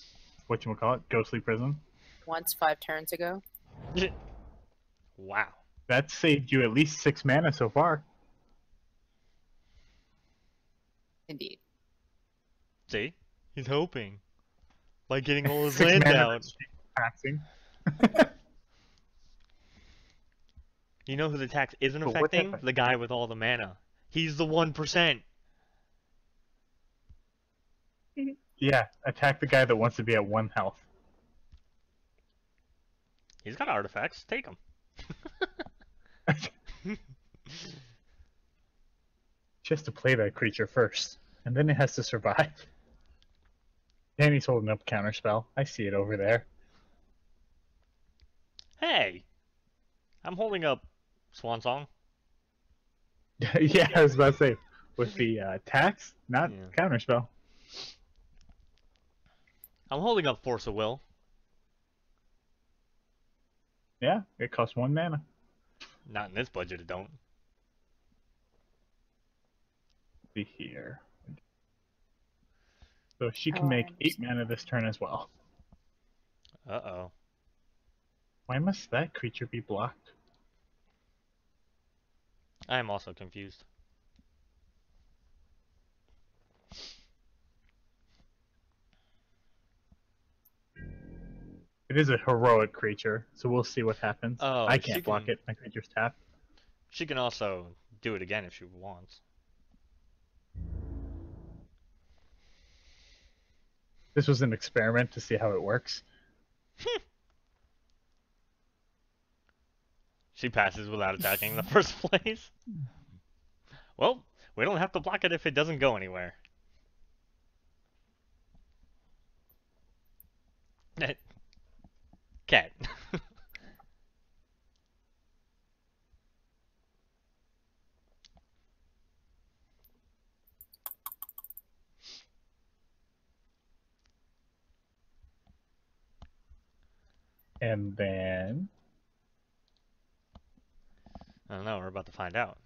whatchamacallit, ghostly prison. Once 5 turns ago. Wow. That saved you at least 6 mana so far. Indeed. See? He's hoping. By getting all his 6 land mana out. that's taxing. You know who the tax isn't But what affecting? happened? The guy with all the mana. He's the 1%. Yeah, attack the guy that wants to be at 1 health. He's got artifacts. Take them. Just to play that creature first, and then it has to survive. Danny's holding up counterspell. I see it over there. Hey! I'm holding up Swan Song. Yeah, I was about to say, with the tax, not Yeah. counterspell. I'm holding up Force of Will. Yeah, it costs 1 mana. Not in this budget, it don't. Be here. So she can Oh, I make 8 understand. mana this turn as well. Uh-oh. Why must that creature be blocked? I am also confused. It is a heroic creature, so we'll see what happens. Oh, I can't block it. My creature's tapped. She can also do it again if she wants. This was an experiment to see how it works. She passes without attacking in the first place. Well, we don't have to block it if it doesn't go anywhere. Cat. And then... I don't know, we're about to find out.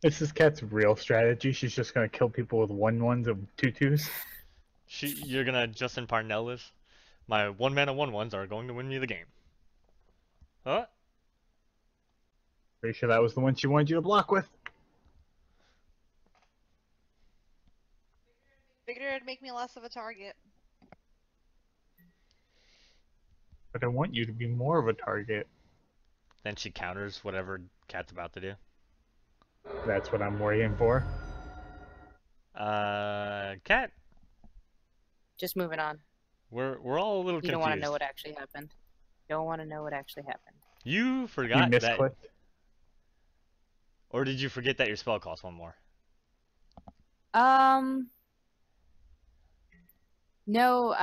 This is Cat's real strategy. She's just gonna kill people with 1/1s and 2/2s. You're gonna Justin Parnell this? My 1-mana 1/1s are going to win me the game. Huh? Pretty sure that was the one she wanted you to block with. Figured it'd make me less of a target. But I want you to be more of a target. Then she counters whatever Cat's about to do. That's what I'm worrying for. Cat. Just moving on. We're all a little confused. You don't want to know what actually happened. Don't want to know what actually happened. You You forgot that. misclicked. Or did you forget that your spell costs one more? No,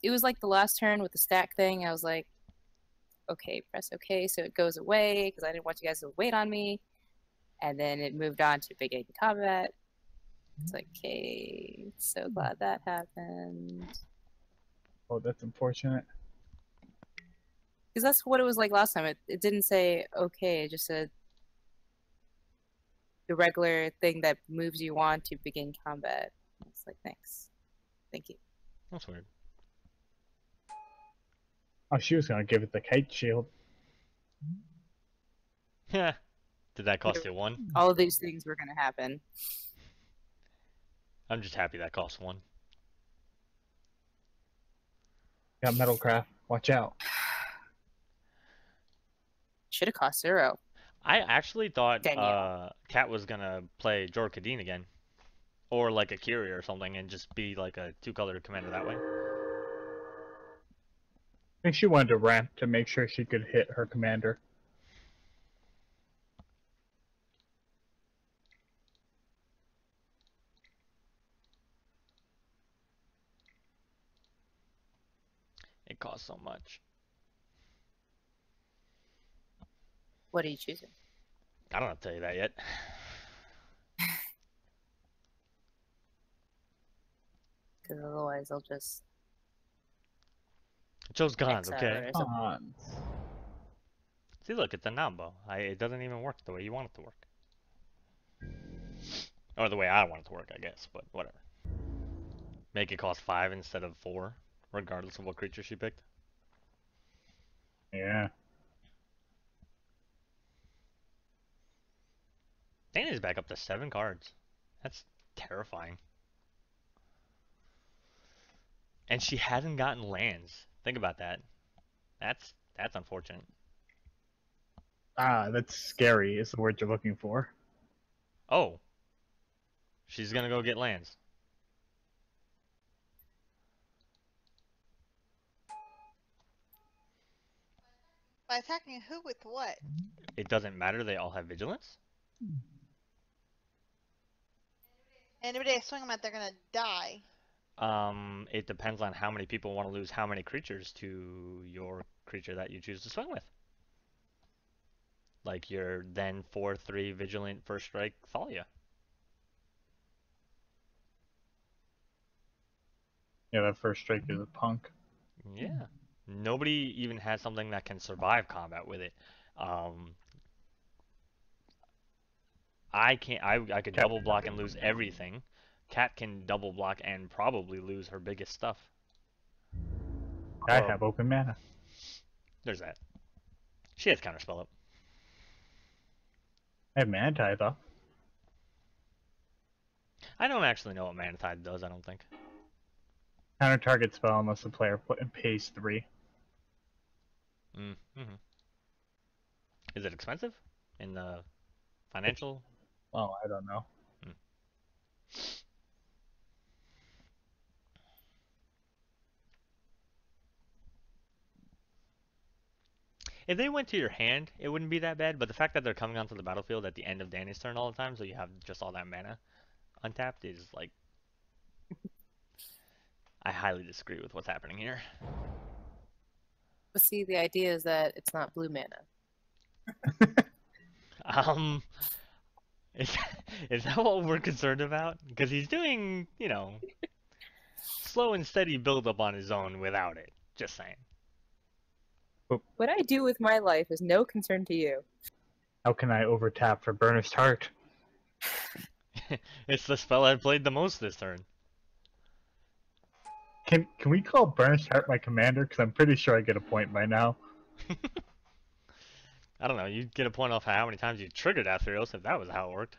it was like the last turn with the stack thing. I was like, okay, press OK, so it goes away because I didn't want you guys to wait on me. And then it moved on to Big 8 combat. It's like, okay, so glad that happened. Oh, that's unfortunate. Because that's what it was like last time. It didn't say okay, it just said the regular thing that moves you on to begin combat. It's like, thanks. Thank you. That's weird. Oh, she was gonna give it the kite shield. Yeah. Did that cost you 1? All of these things were going to happen. I'm just happy that cost 1. Got Metalcraft. Watch out. Should have cost 0. I actually thought Danielle. Cat was gonna play Jor Kadeen again. Or like a Kiri or something and just be like a 2-color commander that way. I think she wanted to ramp to make sure she could hit her commander. It costs so much. What are you choosing? I don't have to tell you that yet. Because otherwise I'll just... I chose Gons, X out okay? or something. Cons. See, look, it's a Nambo. It doesn't even work the way you want it to work. Or the way I want it to work, I guess, but whatever. Make it cost 5 instead of 4, regardless of what creature she picked. Yeah. Dana's back up to 7 cards. That's terrifying. And she hasn't gotten lands. Think about that. That's unfortunate. Ah, that's scary is the word you're looking for. Oh. She's gonna go get lands. By attacking who with what? It doesn't matter, they all have vigilance. And every day I swing them at, they're gonna die. It depends on how many people want to lose how many creatures to your creature that you choose to swing with. Like your then 4/3 vigilant first strike Thalia. Yeah, that first strike is a punk. Yeah. Nobody even has something that can survive combat with it. I can't. I could double block and lose everything. Cat can double block and probably lose her biggest stuff. I Oh. have open mana. There's that. She has counterspell up. I have Mana Tithe though. I don't actually know what Mana Tithe does, I don't think. Counter target spell unless the player pays 3. Mm-hmm. Is it expensive? In the financial? Oh, I don't know. Hmm. If they went to your hand, it wouldn't be that bad, but the fact that they're coming onto the battlefield at the end of Danny's turn all the time, so you have just all that mana untapped, is like... I highly disagree with what's happening here. But see, the idea is that it's not blue mana. Is, is that what we're concerned about? Because he's doing, you know, slow and steady build up on his own without it. Just saying. What I do with my life is no concern to you. How can I overtap for Burnished Heart? It's the spell I've played the most this turn. Can we call Burnished Heart my commander? Because I'm pretty sure I get a point by now. I don't know, you'd get a point off how many times you triggered Athreos if that was how it worked.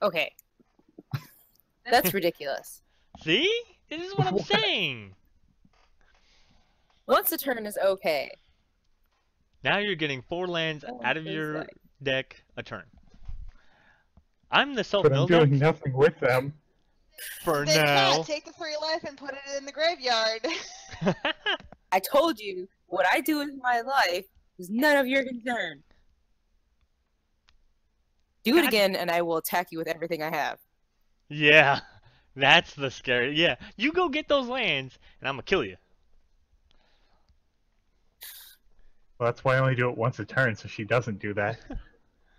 Okay. That's ridiculous. See? This is what I'm saying! Once a turn is okay. Now you're getting 4 lands out of your deck a turn. I'm the But self-mill I'm deck doing nothing with them. for Then now. take the 3 life and put it in the graveyard. I told you, what I do with my life is none of your concern. Do it God. again, and I will attack you with everything I have. Yeah, that's the scary. Yeah, you go get those lands, and I'm gonna kill you. Well, that's why I only do it once a turn, so she doesn't do that.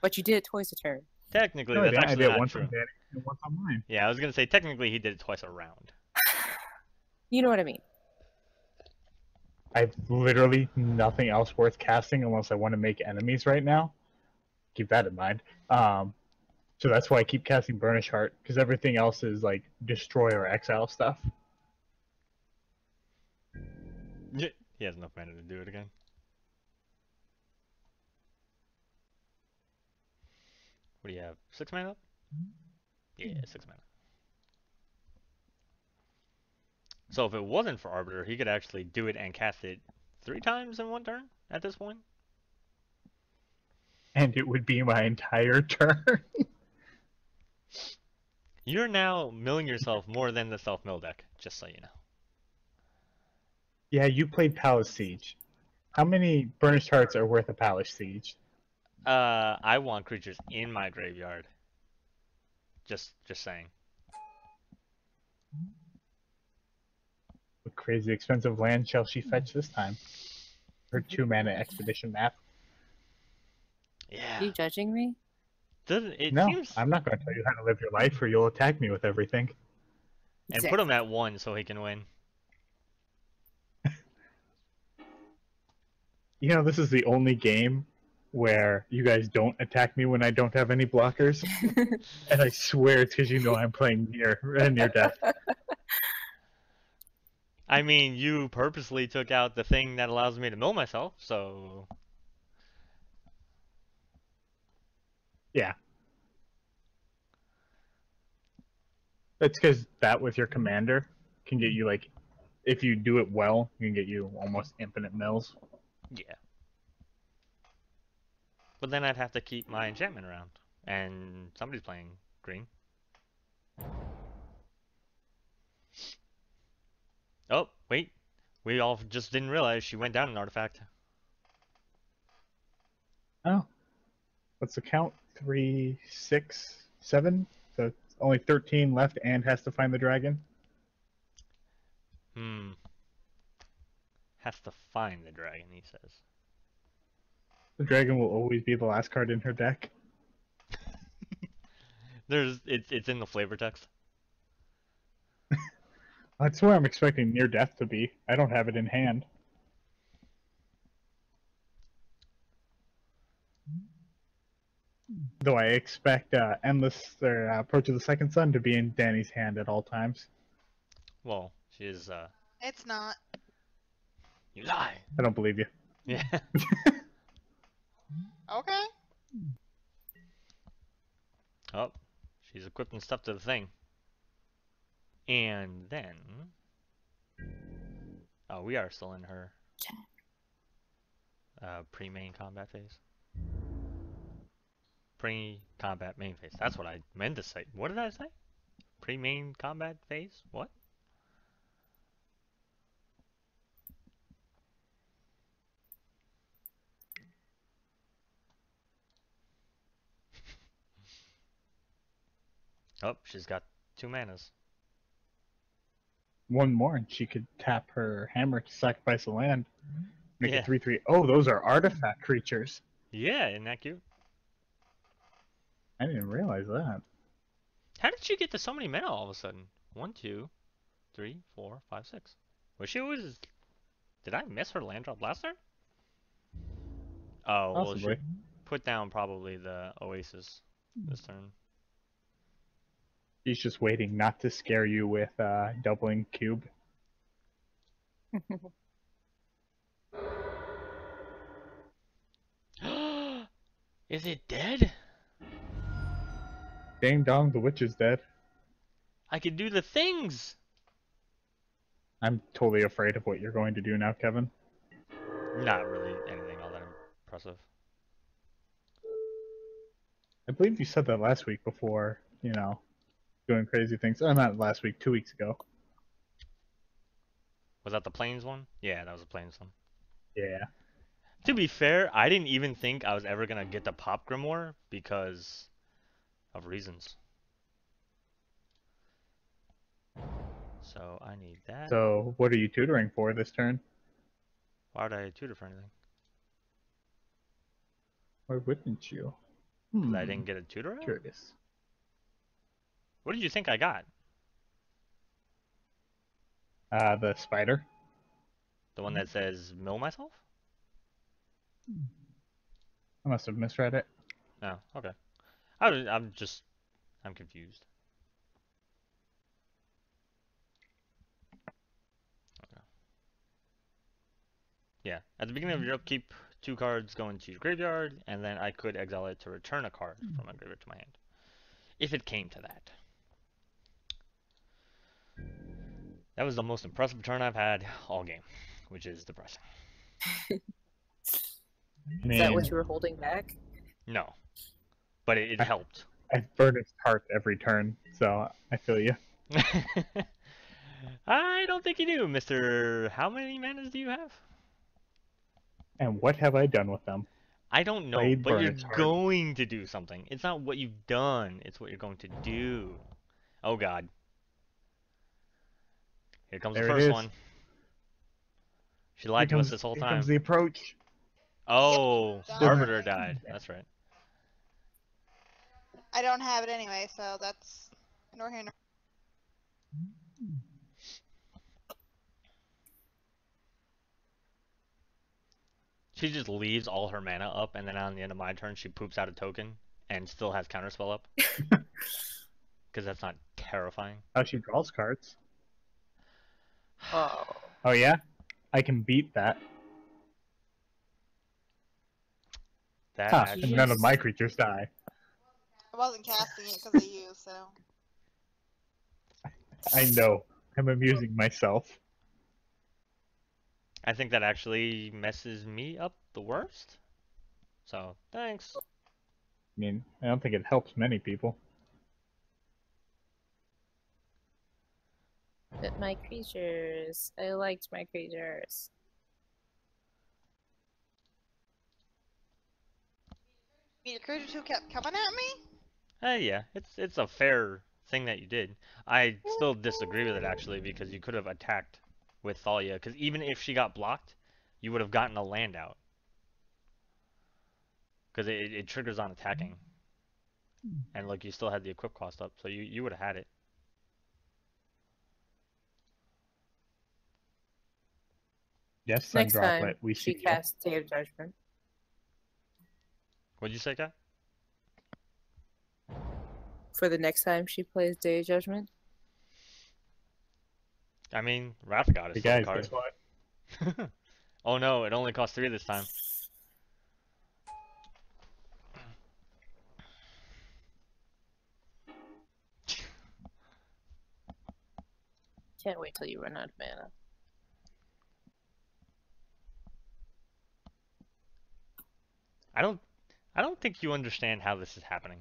But you did it twice a turn. Technically, No, I that's didn't. I actually did it not once true. on Danny and once on mine. Yeah, I was gonna say technically he did it twice a round. You know what I mean. I have literally nothing else worth casting unless I want to make enemies right now. Keep that in mind. So that's why I keep casting Burnish Heart, because everything else is like destroy or exile stuff. He has enough mana to do it again. What do you have? 6 mana up? Yeah, 6 mana. So if it wasn't for Arbiter, he could actually do it and cast it 3 times in one turn at this point. And it would be my entire turn. You're now milling yourself more than the self-mill deck, just so you know. Yeah, you played Palace Siege. How many Burnished Hearts are worth a Palace Siege? I want creatures in my graveyard. Just saying. What crazy expensive land shall she fetch this time? Her 2-mana expedition map. Yeah. Are you judging me? Doesn't it No, seems I'm not going to tell you how to live your life, or you'll attack me with everything. and put him at 1 so he can win. You know, this is the only game where you guys don't attack me when I don't have any blockers. And I swear it's because you know I'm playing near death. I mean, you purposely took out the thing that allows me to mill myself, so... Yeah. That's because that with your commander can get you, like, if you do it well, you can get you almost infinite mills. Yeah. But then I'd have to keep my enchantment around. And somebody's playing green. Oh, wait. We all just didn't realize she went down an artifact. Oh. What's the count? 3, 6, 7? So it's only 13 left and has to find the dragon? Has to find the dragon, he says. The dragon will always be the last card in her deck. It's in the flavor text. That's where I'm expecting near death to be. I don't have it in hand. Though I expect Endless or Approach of the Second Sun to be in Danny's hand at all times. Well, she is It's not. You lie. I don't believe you. Yeah. Okay. Oh, she's equipping stuff to the thing. And then... Oh, we are still in her pre-main combat phase. Pre-combat main phase. That's what I meant to say. What did I say? Pre-main combat phase? What? Oh, she's got 2 manas. One more, and she could tap her hammer to sacrifice a land. Make Yeah. it 3/3. Oh, those are artifact creatures. Yeah, isn't that cute? I didn't realize that. How did she get to so many mana all of a sudden? 1, 2, 3, 4, 5, 6. Was she always... Did I miss her land drop last turn? Oh, well, she Possibly. put down probably the Oasis this turn. She's just waiting not to scare you with doubling cube. Is it dead? Ding dong, the witch is dead. I can do the things! I'm totally afraid of what you're going to do now, Kevin. Not really anything all that impressive. I believe you said that last week before, doing crazy things. Oh, not last week, 2 weeks ago. Was that the Plains one? Yeah, that was the Plains one. Yeah. To be fair, I didn't even think I was ever gonna get the Pop Grimoire because of reasons. So I need that. So, what are you tutoring for this turn? Why would I tutor for anything? Why wouldn't you? Because I didn't get a tutor out? Curious. What did you think I got? The spider. The one that says mill myself? I must have misread it. No, okay. I'm confused. Okay. Yeah, at the beginning of your upkeep, 2 cards go into your graveyard, and then I could exile it to return a card from my graveyard to my hand. If it came to that. That was the most impressive turn I've had all game, which is depressing. Is that what you were holding back? No, but it helped. I burn his heart every turn, so I feel you. I don't think you do, Mr. How many manas do you have? And what have I done with them? I don't know, Played but you're Burn Hard. going to do something. It's not what you've done, it's what you're going to do. Oh god. Here comes There the it first is. one. She lied to us this whole Here time. comes the approach. Oh, Yep. Arbiter died. That's right. I don't have it anyway, so that's nor here nor. She just leaves all her mana up, and then on the end of my turn, she poops out a token and still has counterspell up. Because that's not terrifying. How she draws cards. Oh. Oh yeah? I can beat that. That Huh, actually... and none of my creatures die. I wasn't casting it because of you, so. I know. I'm amusing myself. I think that actually messes me up the worst. So, thanks. I mean, I don't think it helps many people. But my creatures. I liked my creatures. Your creatures who kept coming at me? Yeah, it's a fair thing that you did. I still disagree with it, actually, because you could have attacked with Thalia, because even if she got blocked, you would have gotten a land out. Because it triggers on attacking. And, like, you still had the equip cost up, so you would have had it. Yes, Sun Next Droplet, time we she see you. casts Day of Judgment. What'd you say, Kat? For the next time she plays Day of Judgment. I mean, Radha got Hey his sword guys, card. guess what? Oh no, it only costs 3 this time. Can't wait till you run out of mana. I don't think you understand how this is happening.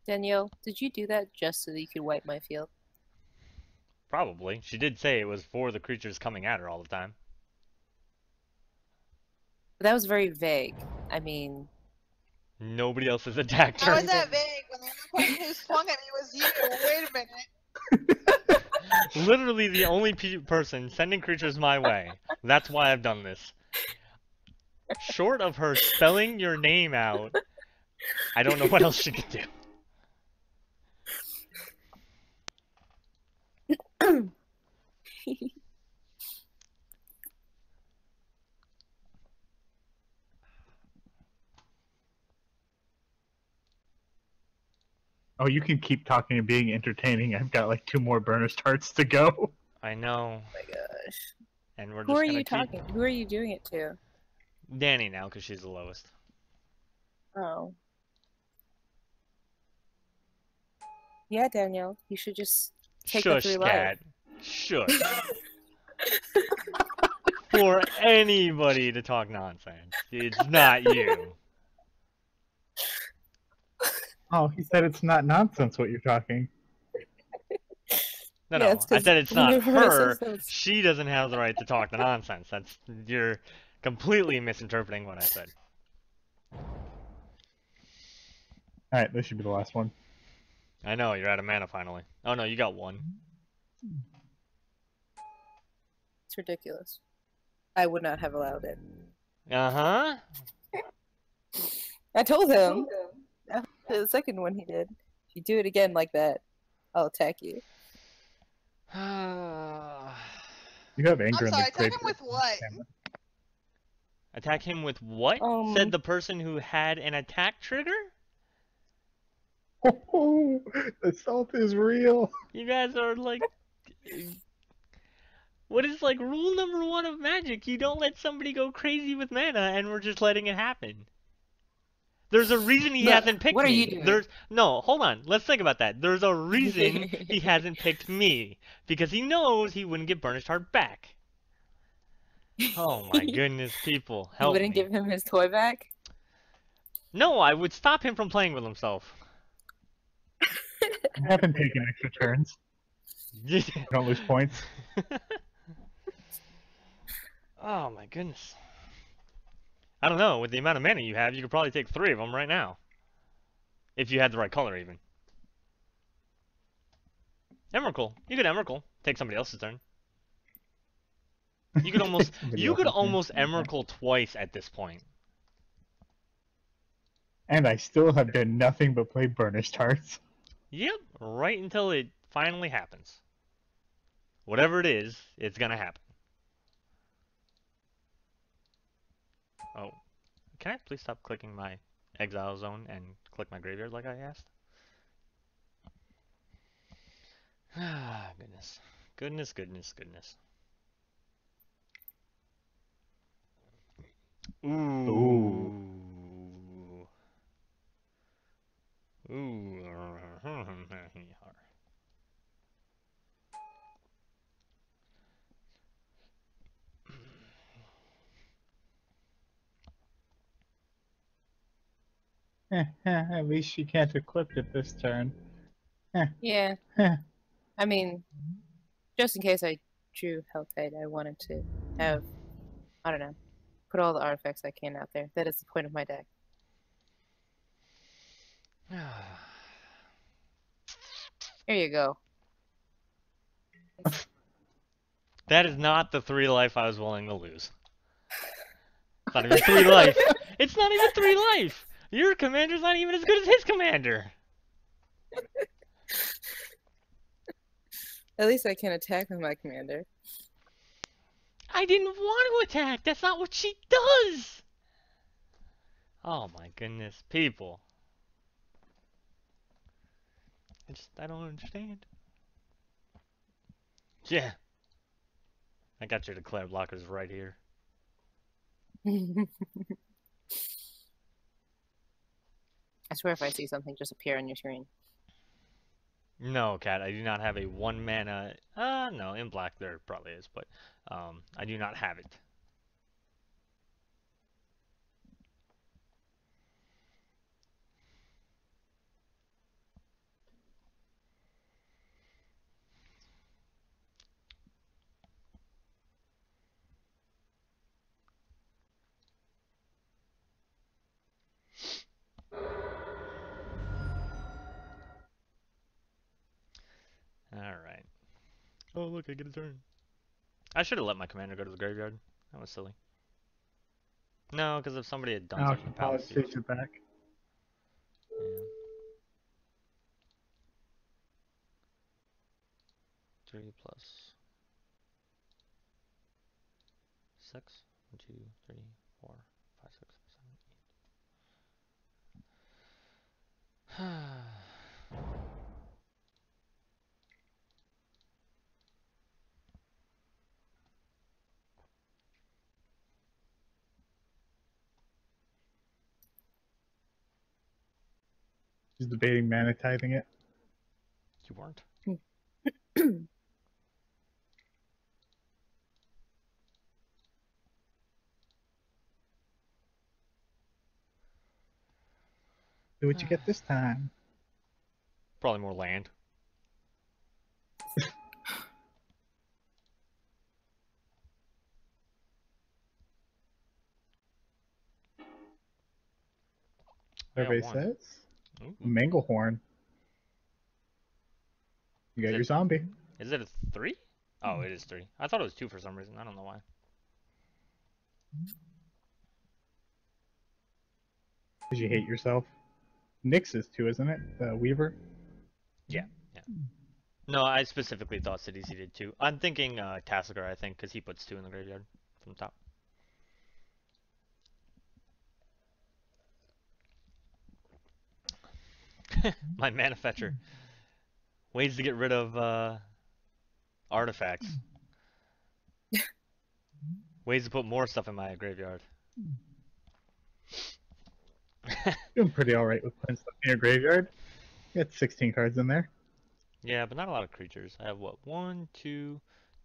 Danielle, did you do that just so that you could wipe my field? Probably. She did say it was for the creatures coming at her all the time. That was very vague. I mean, Nobody else has attacked How her. is that vague when the only person who swung at me was you? Wait a minute. Literally the only person sending creatures my way. That's why I've done this. Short of her spelling your name out, I don't know what else she could do. Oh, you can keep talking and being entertaining. I've got like 2 more burner starts to go. I know. oh my gosh. And we're Who just are gonna you talking? Who are you doing it to? Danny now, because she's the lowest. Oh. Yeah, Danielle, you should just take the Shush, 3 cat. life. Shush. For anybody to talk nonsense. It's not you. Oh, he said it's not nonsense what you're talking. No, Yeah, no. it's I 'cause said it's not whenever I say her. so, it's- She doesn't have the right to talk the nonsense. You're completely misinterpreting what I said. Alright, this should be the last one. I know, you're out of mana finally. Oh no, you got 1. It's ridiculous. I would not have allowed it. Uh-huh. I told him. After the second one he did. If you do it again like that, I'll attack you. You have anger I'm in sorry, the attack grave. him with what? Attack him with what? Said the person who had an attack trigger? Oh, assault is real. You guys are like... What is like rule number 1 of Magic? You don't let somebody go crazy with mana and we're just letting it happen. There's a reason he Look, hasn't picked what are me. you doing? No, hold on. Let's think about that. There's a reason he hasn't picked me. Because he knows he wouldn't get Burnished Heart back. Oh my goodness, people. You Help wouldn't me. give him his toy back? No, I would stop him from playing with himself. I haven't taken extra turns. Don't lose points. Oh my goodness. I don't know. With the amount of mana you have, you could probably take 3 of them right now. If you had the right color, even. Emrakul. You could Emrakul. Take somebody else's turn. You could almost Emrakul twice at this point. And I still have done nothing but play Burnished Hearts. Yep, right until it finally happens. Whatever it is, it's gonna happen. Oh. Can I please stop clicking my exile zone and click my graveyard like I asked? Ah, goodness. Goodness, goodness, goodness. Ooh. Ooh. At least she can't equip it this turn. Yeah. I mean, just in case I drew Hellkite, I wanted to have, I don't know, put all the artifacts I can out there. That is the point of my deck. Here you go. That is not the 3 life I was willing to lose. It's not even 3 life. It's not even 3 life. Your commander's not even as good as his commander. At least I can attack with my commander. I didn't want to attack. That's not what she does. Oh my goodness, people. I don't understand. Yeah. I got your declare blockers right here. I swear if I see something just appear on your screen. No, Cat, I do not have a 1 mana. No, in black there probably is, but I do not have it. Alright. Oh, look, I get a turn. I should have let my commander go to the graveyard. That was silly. No, because if somebody had done Now something to Palace takes Siege. it back. Yeah. 3 plus 6. 1, 2, 3, 4, 5, 6, 7, 8. He's debating manatizing it. You weren't? Do what you get this time. Probably more land. Everybody one. says. Ooh. Manglehorn. You got Is your it- zombie. Is it a 3? Oh, it is 3. I thought it was 2 for some reason. I don't know why. Because you hate yourself. Nyx is 2, isn't it? The Weaver. Yeah. No, I specifically thought Sidisi did 2. I'm thinking Tassiger, I think, because he puts 2 in the graveyard from top. My mana fetcher. Ways to get rid of artifacts. Ways to put more stuff in my graveyard. Doing pretty alright with putting stuff in your graveyard. You got 16 cards in there. Yeah, but not a lot of creatures. I have what? 1, 2,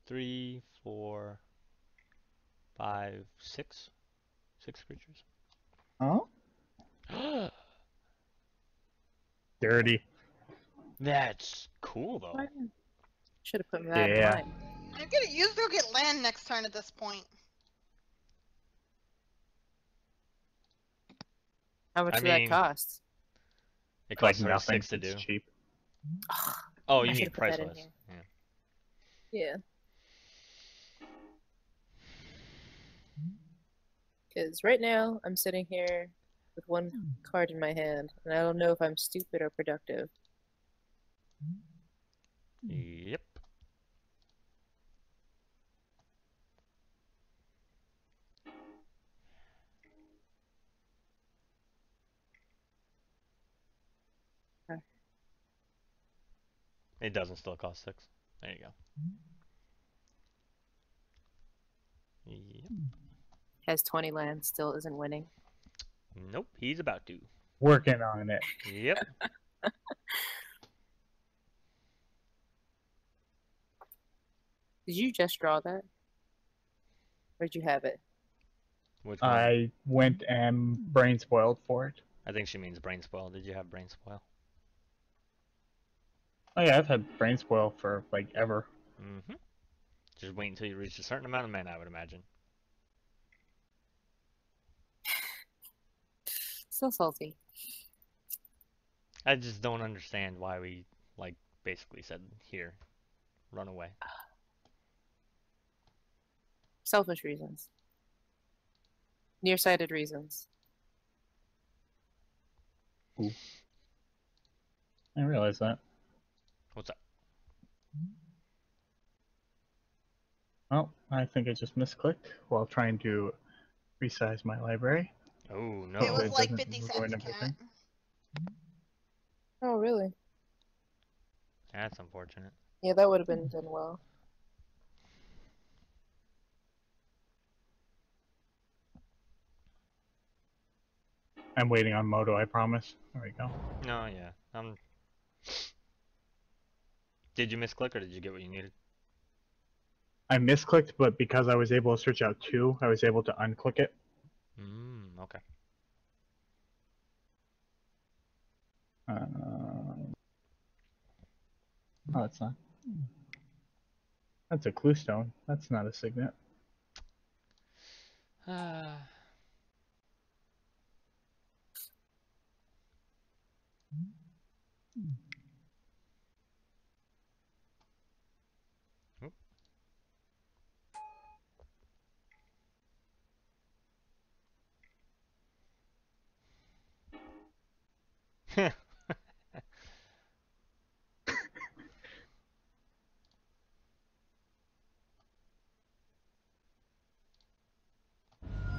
3, 4, 5, 6? 6 creatures. Oh? Dirty. That's cool though. Should have put that in Yeah. mine. I'm gonna use go get land next turn at this point. How much I did that mean, cost? It Like costs her nothing. 6 to do. It's cheap. Oh, I you mean should've put that in priceless? here. Yeah. Yeah. Because right now I'm sitting here with one card in my hand, and I don't know if I'm stupid or productive. Yep. Okay. It doesn't still cost 6. There you go. Yep. Has 20 lands, still isn't winning. Nope, he's about to. Working on it. Yep. Did you just draw that? Or did you have it? Which one? I went and brain spoiled for it. I think she means brain spoil. Did you have brain spoil? Oh yeah, I've had brain spoil for like ever. Mm-hmm. Just wait until you reach a certain amount of mana, I would imagine. So salty. I just don't understand why we, like, basically said, here, run away. Selfish reasons. Nearsighted reasons. Ooh. I didn't realize that. What's up? Oh, I think I just misclicked while trying to resize my library. Oh It no. was It like doesn't 50 ruin cents, everything. cat. Oh, really? That's unfortunate. Yeah, that would have been done well. I'm waiting on Moto, I promise. There we go. No, yeah. Did you misclick or did you get what you needed? I misclicked, but because I was able to search out 2, I was able to unclick it. Okay. Oh, it's not. That's a clue stone. That's not a signet. Oop.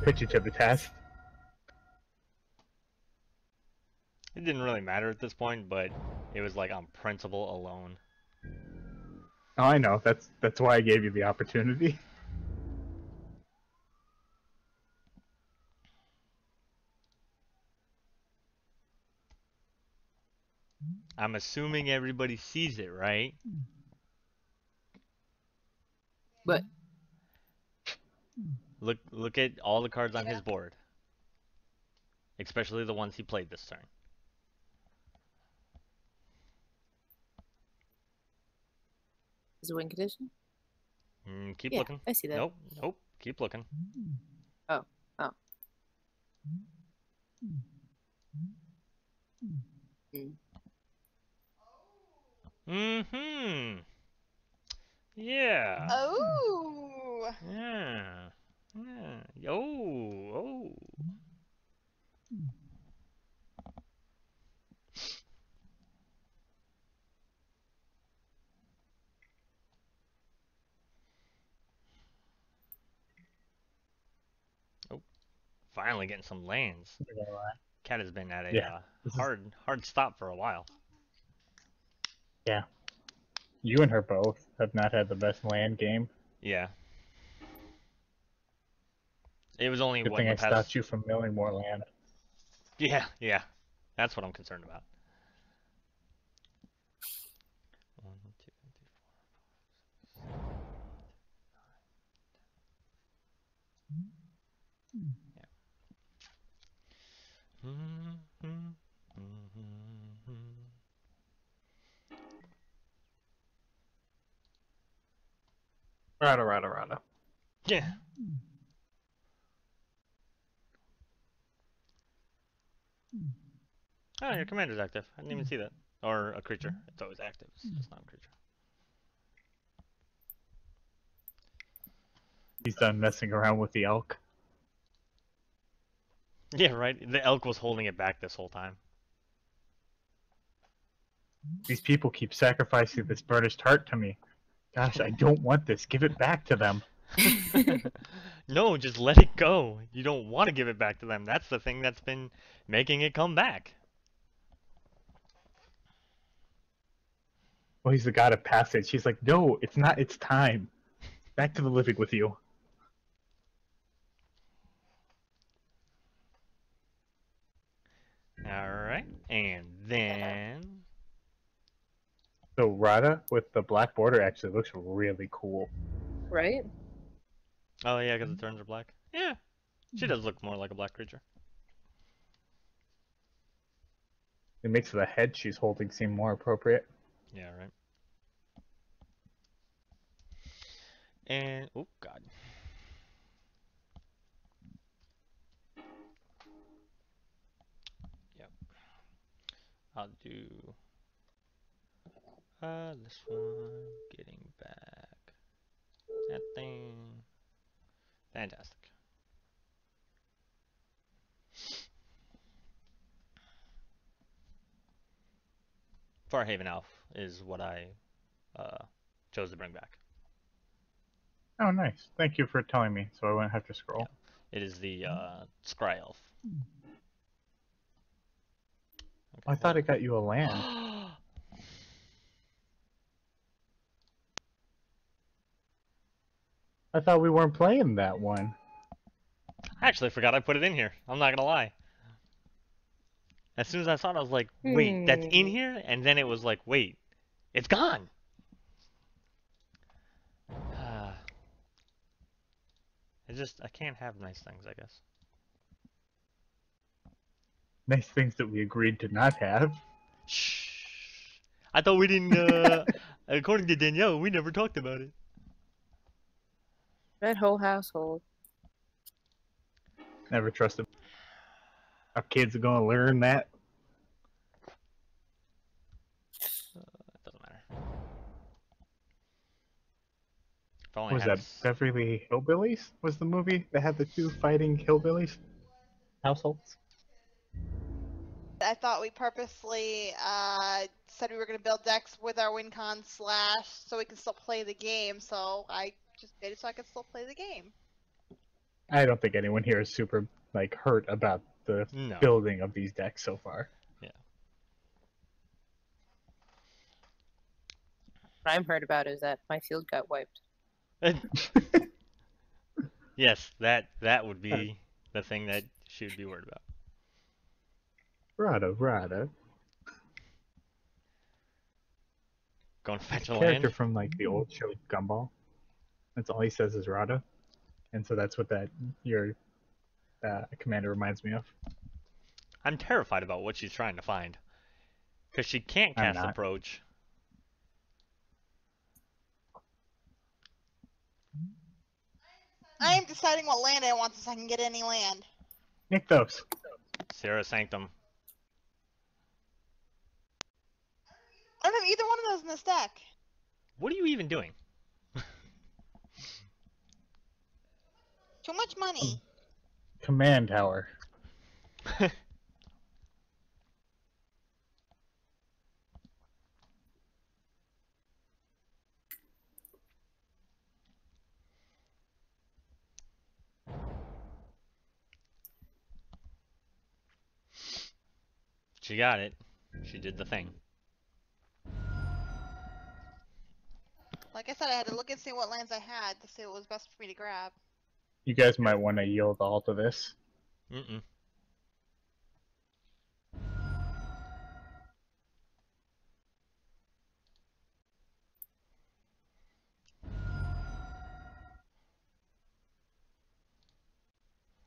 Put you to the test. It didn't really matter at this point, but it was like on principle alone. Oh, I know. That's why I gave you the opportunity. I'm assuming everybody sees it, right? But Look at all the cards on Yeah. his board. Especially the ones he played this turn. is it win condition? Keep Yeah, looking. I see that. Nope. Keep looking. Oh. Mm. Mm-hmm. Yeah. Oh. Yeah. Yeah. Oh. Oh. Finally getting some lands. Cat has been at a Yeah. hard stop for a while. Yeah. You and her both have not had the best land game. Yeah. It was only Good what thing in the I stopped past. you from milling more land. Yeah. That's what I'm concerned about. 1, 2, 3, 4, 5, 6. Radha. Yeah. Oh, your commander's active. I didn't even see that. Or a creature. It's always active. It's just not a creature. He's done messing around with the elk. Yeah, right? The elk was holding it back this whole time. These people keep sacrificing this burnished heart to me. Gosh, I don't want this. Give it back to them. No, just let it go. You don't want to give it back to them. That's the thing that's been making it come back. Well, he's the god of passage. He's like, no, it's not. It's time. Back to the living with you. Alright. And then... So Radha with the black border actually looks really cool. Right? Oh, yeah, because the turns are black. Yeah. She does look more like a black creature. It makes the head she's holding seem more appropriate. Yeah, right. And... Oh, God. Yep. I'll do... this one. Getting back. That thing. Fantastic. Farhaven Elf is what I chose to bring back. Oh, nice. Thank you for telling me, so I wouldn't have to scroll. It is the Scry Elf. Okay, I thought it got you a land. I thought we weren't playing that one. I actually forgot I put it in here. I'm not gonna lie. As soon as I saw it, I was like, wait, that's in here? And then it was like, wait, it's gone! I can't have nice things, I guess. Nice things that we agreed to not have. Shh. I thought we didn't, according to Danielle, we never talked about it. That whole household. Never trusted. Our kids are gonna learn that. It doesn't matter. If I What only was had that? Beverly Hillbillies was the movie that had the two fighting hillbillies households. I thought we purposely said we were going to build decks with our WinCon slash so we can still play the game. So I just did it so I could still play the game. I don't think anyone here is super like hurt about the building of these decks so far. Yeah. What I'm hurt about is that my field got wiped. Yes, that would be the thing that she would be worried about. Radha. Going to fetch a Character land? from like the old show Gumball. That's all he says is Radha, and so that's what your commander reminds me of. I'm terrified about what she's trying to find. Because she can't cast Approach. I am deciding what land I want so I can get any land. Nick those. Sarah Sanctum. I don't have either one of those in this deck. What are you even doing? Too much money. Command tower. She got it. She did the thing. Like I said, I had to look and see what lands I had to see what was best for me to grab. You guys might want to yield all to this. Mm-mm.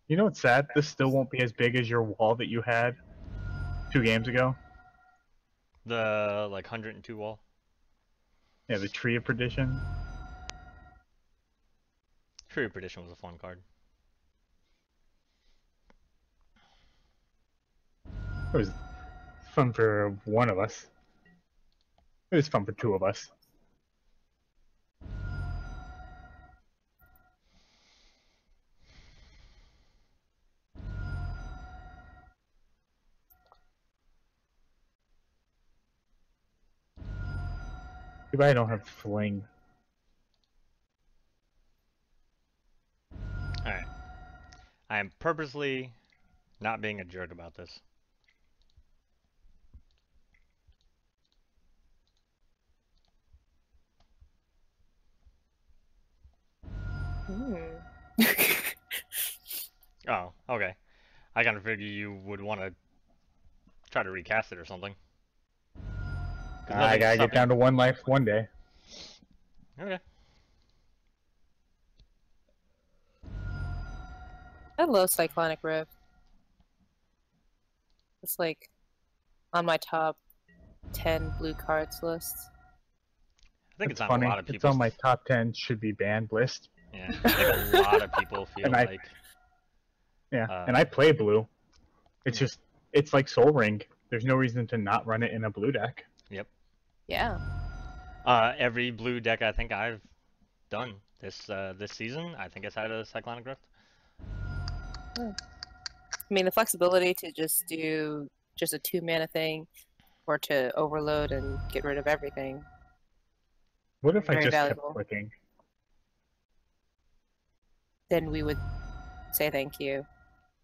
You know what's sad? This still won't be as big as your wall that you had 2 games ago. The, like, 102 wall? Yeah, the Tree of Perdition. Tree of Perdition was a fun card. It was fun for one of us. It was fun for 2 of us. Too bad I don't have Fling. Alright. I am purposely not being a jerk about this. Oh, okay. I kind of figured you would want to try to recast it or something. I gotta get down to 1 life one day. Okay. I love Cyclonic Rift. It's like on my top 10 blue cards list. I think it's on funny. a lot of It's people's... on my top 10 should be banned list. Yeah, I think a lot of people feel like... Yeah, and I play blue. It's just, it's like Soul Ring. There's no reason to not run it in a blue deck. Yep. Yeah. Every blue deck I think I've done this season, I think it's had a Cyclonic Rift. I mean, the flexibility to just do just a 2 mana thing or to overload and get rid of everything. What if I Very just valuable. kept clicking? Then we would say thank you.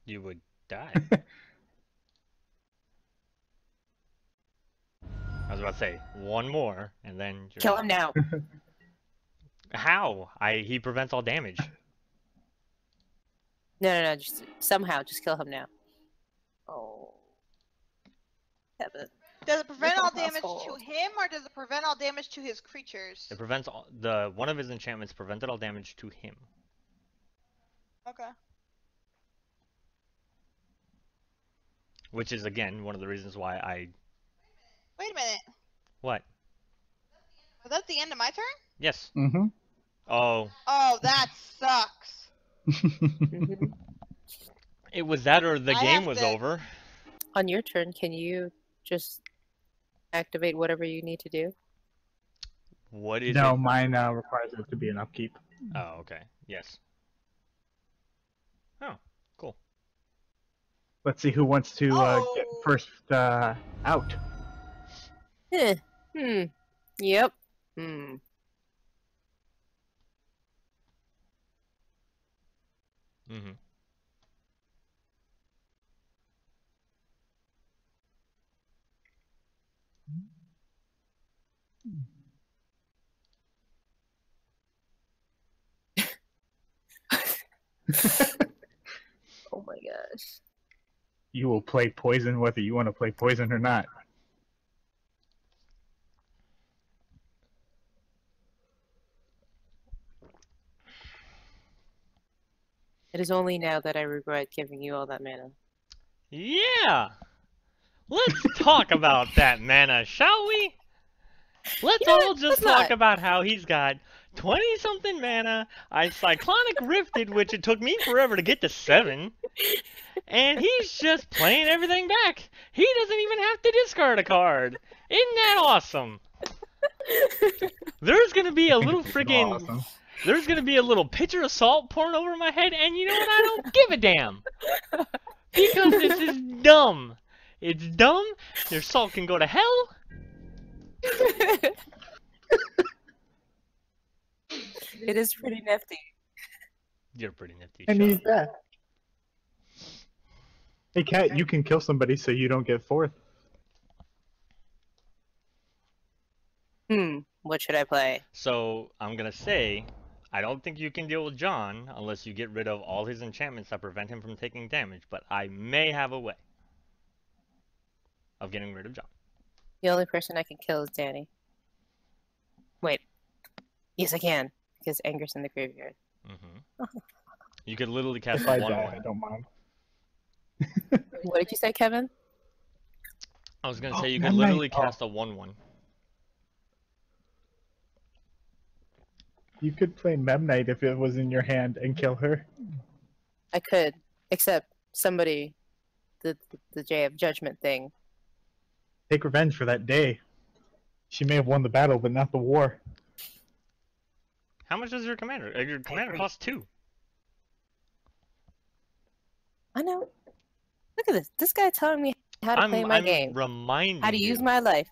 You would die. I was about to say one more, and then you're Kill him now. How? He prevents all damage. No. Just somehow, just kill him now. Oh. Heaven. Does it prevent Little all damage household. to him, or does it prevent all damage to his creatures? It prevents one of his enchantments prevented all damage to him. Okay. Which is again one of the reasons why I. Wait a minute. What? Was that the end of my turn? Yes. Mm-hmm. Oh. Oh, that sucks. Mhm. It was that, or the I game have was to- over. On your turn, can you just activate whatever you need to do? What is No, it? mine requires it to be an upkeep. Oh, okay. Yes. Oh, cool. Let's see who wants to get Oh. first out. Eh. Yep. Mm-hmm. Oh my gosh. You will play poison whether you want to play poison or not. It is only now that I regret giving you all that mana. Yeah. Let's talk about that mana, shall we? Let's You know all what? just Let's talk not. about how he's got 20-something mana. I Cyclonic Rifted, which it took me forever to get to 7. And he's just playing everything back. He doesn't even have to discard a card. Isn't that awesome? There's gonna be a little friggin' Awesome. There's gonna be a little pitcher of salt pouring over my head, and you know what? I don't give a damn. Because this is dumb. It's dumb. Your salt can go to hell. It is pretty nifty. You're pretty nifty. And shut he's up. back. Hey, Cat, you can kill somebody so you don't get fourth. What should I play? So I'm gonna say, I don't think you can deal with John unless you get rid of all his enchantments that prevent him from taking damage. But I may have a way of getting rid of John. The only person I can kill is Danny. Wait. Yes, I can. Because Anger's in the graveyard. Mm-hmm. You could literally cast If a I 1/1. die, I don't mind. What did you say, Kevin? I was gonna Oh, say you could Mem literally Knight. Oh. cast a 1/1. You could play Mem Knight if it was in your hand and kill her. I could. Except somebody... The J of Judgment thing. Take revenge for that day. She may have won the battle, but not the war. How much does your commander? Your commander costs 2. I know. Look at this. This guy telling me how to play my I'm game. reminding How to use you. my life.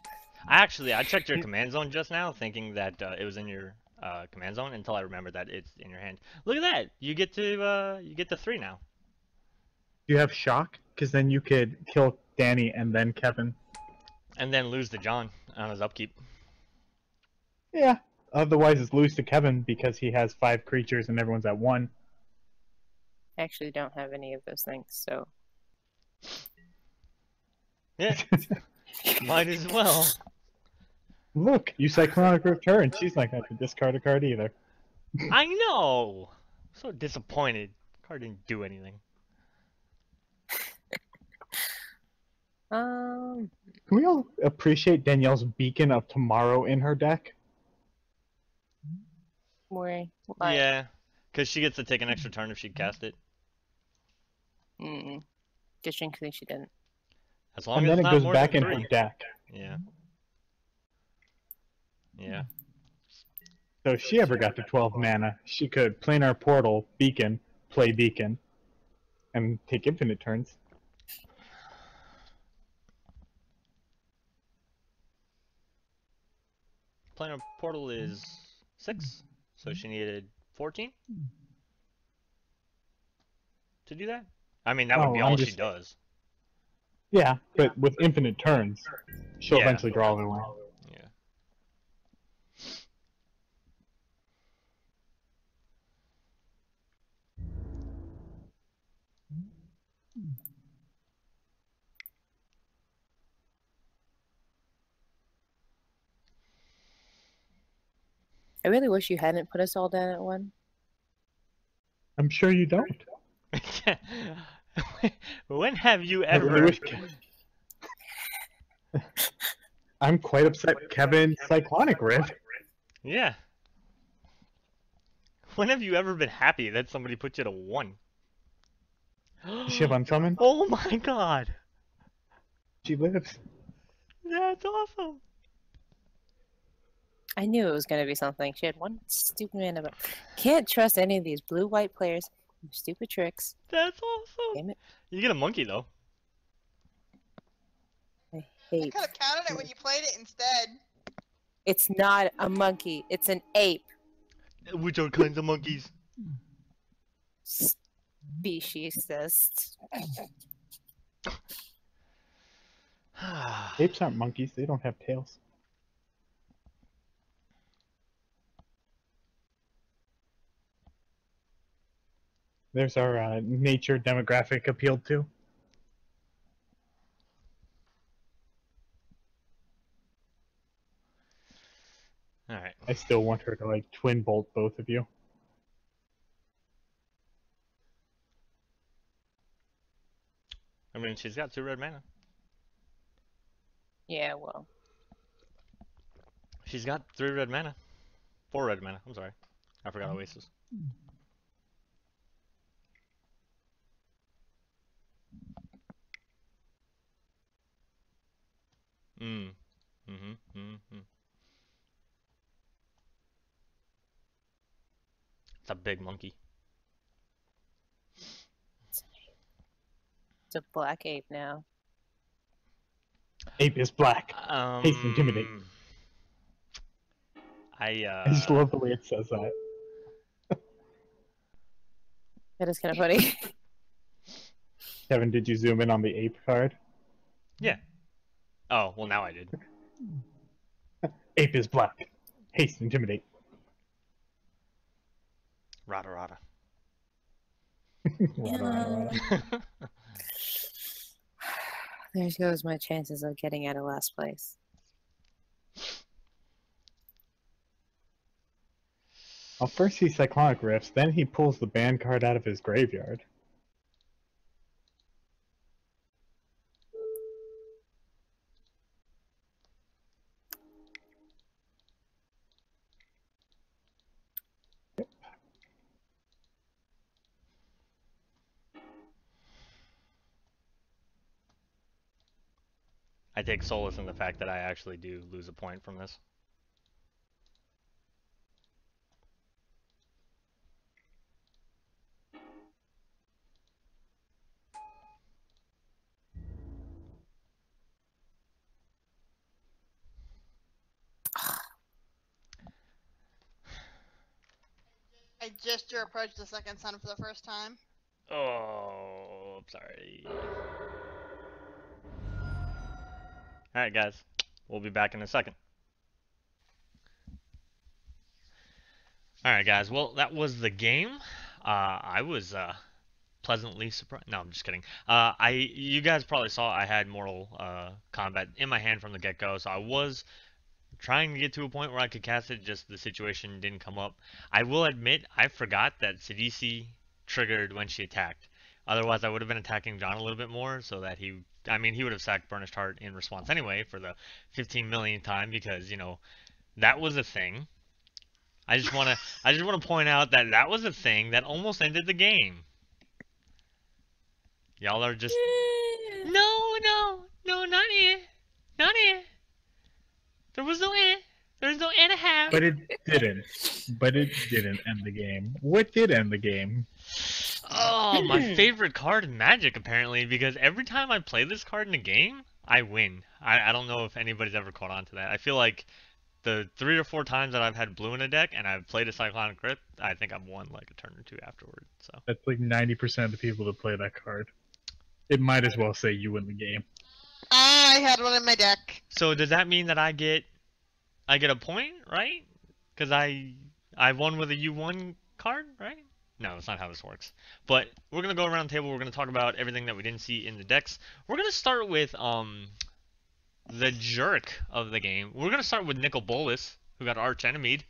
I checked your command zone just now, thinking that it was in your command zone until I remembered that it's in your hand. Look at that! You get to 3 now. Do you have shock? Because then you could kill Danny and then Kevin. And then lose to John on his upkeep. Yeah. Otherwise, it's lose to Kevin because he has 5 creatures and everyone's at 1. I actually don't have any of those things, so... Yeah, might as well. Look, you Cyclonic Return. She's not going to discard a card either. I know. So disappointed. Card didn't do anything. Um... Can we all appreciate Danielle's Beacon of Tomorrow in her deck? Why? Yeah, because she gets to take an extra turn if she cast it. Just think she didn't. As long And as then it's it not goes more back than in 3. her deck. Yeah. Yeah. So if she ever got to 12 mana, she could planar portal, Beacon, play Beacon, and take infinite turns. planar portal is 6, so she needed 14 to do that. I mean, that would be all she does. Yeah, but with infinite turns, she'll Yeah. eventually draw the land. Yeah. I really wish you hadn't put us all down at one. I'm sure you don't. When have you I really ever? wish. I'm quite upset Kevin Cyclonic Rift. Yeah. When have you ever been happy that somebody put you to 1? Does she have unsummoned? Oh my god. She lives. That's awesome. I knew it was going to be something. She had one stupid man about. Can't trust any of these blue-white players. Stupid tricks. That's awesome. Damn it. You get a monkey though. I I hate. could have counted it when you played it instead. It's not a monkey. It's an ape. Which are kinds of monkeys? Speciesist. Apes aren't monkeys. They don't have tails. There's our nature demographic appealed to. Alright. I still want her to like twin bolt both of you. I mean, she's got 2 red mana. Yeah, well. She's got 3 red mana. 4 red mana. I'm sorry. I forgot Oasis. It's a big monkey. It's a black ape now. Ape is black. Haste intimidate. I I just love the way it says that. That is kind of funny. Kevin, did you zoom in on the ape card? Yeah. Oh, well now I did. Ape is black. Haste intimidate. Radha Radha. There goes my chances of getting out of last place. Well, first he Cyclonic Rifts, then he pulls the band card out of his graveyard. I take solace in the fact that I actually do lose a point from this. I just drew approach the second sun for the first time. Oh, I'm sorry. Alright guys, we'll be back in a second. Alright guys, well that was the game. I was pleasantly surprised. No, I'm just kidding. You guys probably saw I had Mortal Combat in my hand from the get-go, so I was trying to get to a point where I could cast it, just the situation didn't come up. I will admit, I forgot that Sidisi triggered when she attacked. Otherwise, I would have been attacking John a little bit more, so that he would have sacked Burnished Heart in response anyway for the 15 millionth time, because, you know, that was a thing. I just want to point out that that was a thing that almost ended the game. Y'all are just no, not here. Not here. There was no eh. There's no and a half. But it didn't. But it didn't end the game. What did end the game? Oh, my favorite card in Magic, apparently, because every time I play this card in a game, I win. I don't know if anybody's ever caught on to that. I feel like the 3 or 4 times that I've had blue in a deck and I've played a Cyclonic Crypt, I think I've won like a turn or two afterward. So That's like 90% of the people that play that card. It might as well say you win the game. I had one in my deck. So does that mean that I get a point, right? Because I won with a U1 card, right? No, that's not how this works. But we're gonna go around the table. We're gonna talk about everything that we didn't see in the decks. We're gonna start with the jerk of the game. We're gonna start with Nicol Bolas, who got arch enemied.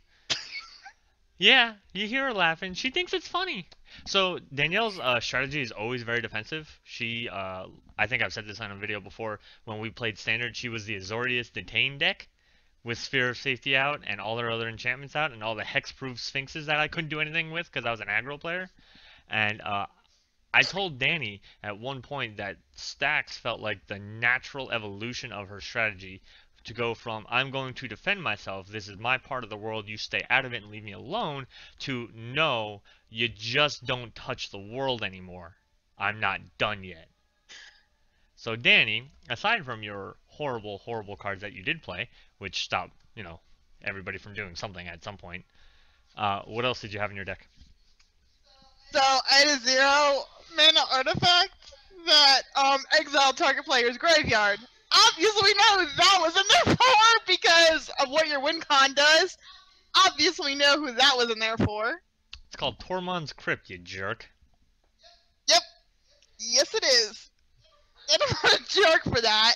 Yeah, you hear her laughing. She thinks it's funny. So Danielle's strategy is always very defensive. She, I think I've said this on a video before. When we played Standard, she was the Azorius Detain deck, with Sphere of Safety out and all their other enchantments out and all the hexproof Sphinxes that I couldn't do anything with because I was an aggro player. And I told Danny at one point that stacks felt like the natural evolution of her strategy to go from I'm going to defend myself, this is my part of the world, you stay out of it and leave me alone, to no, you just don't touch the world anymore. I'm not done yet. So Danny, aside from your horrible, horrible cards that you did play, which stopped, everybody from doing something at some point, what else did you have in your deck? So I had a 0-mana artifact that exiled target player's graveyard. Obviously we know who that was in there for because of what your win con does. Obviously we know who that was in there for. It's called Tormund's Crypt, you jerk. Yep. Yes it is. And I'm a jerk for that.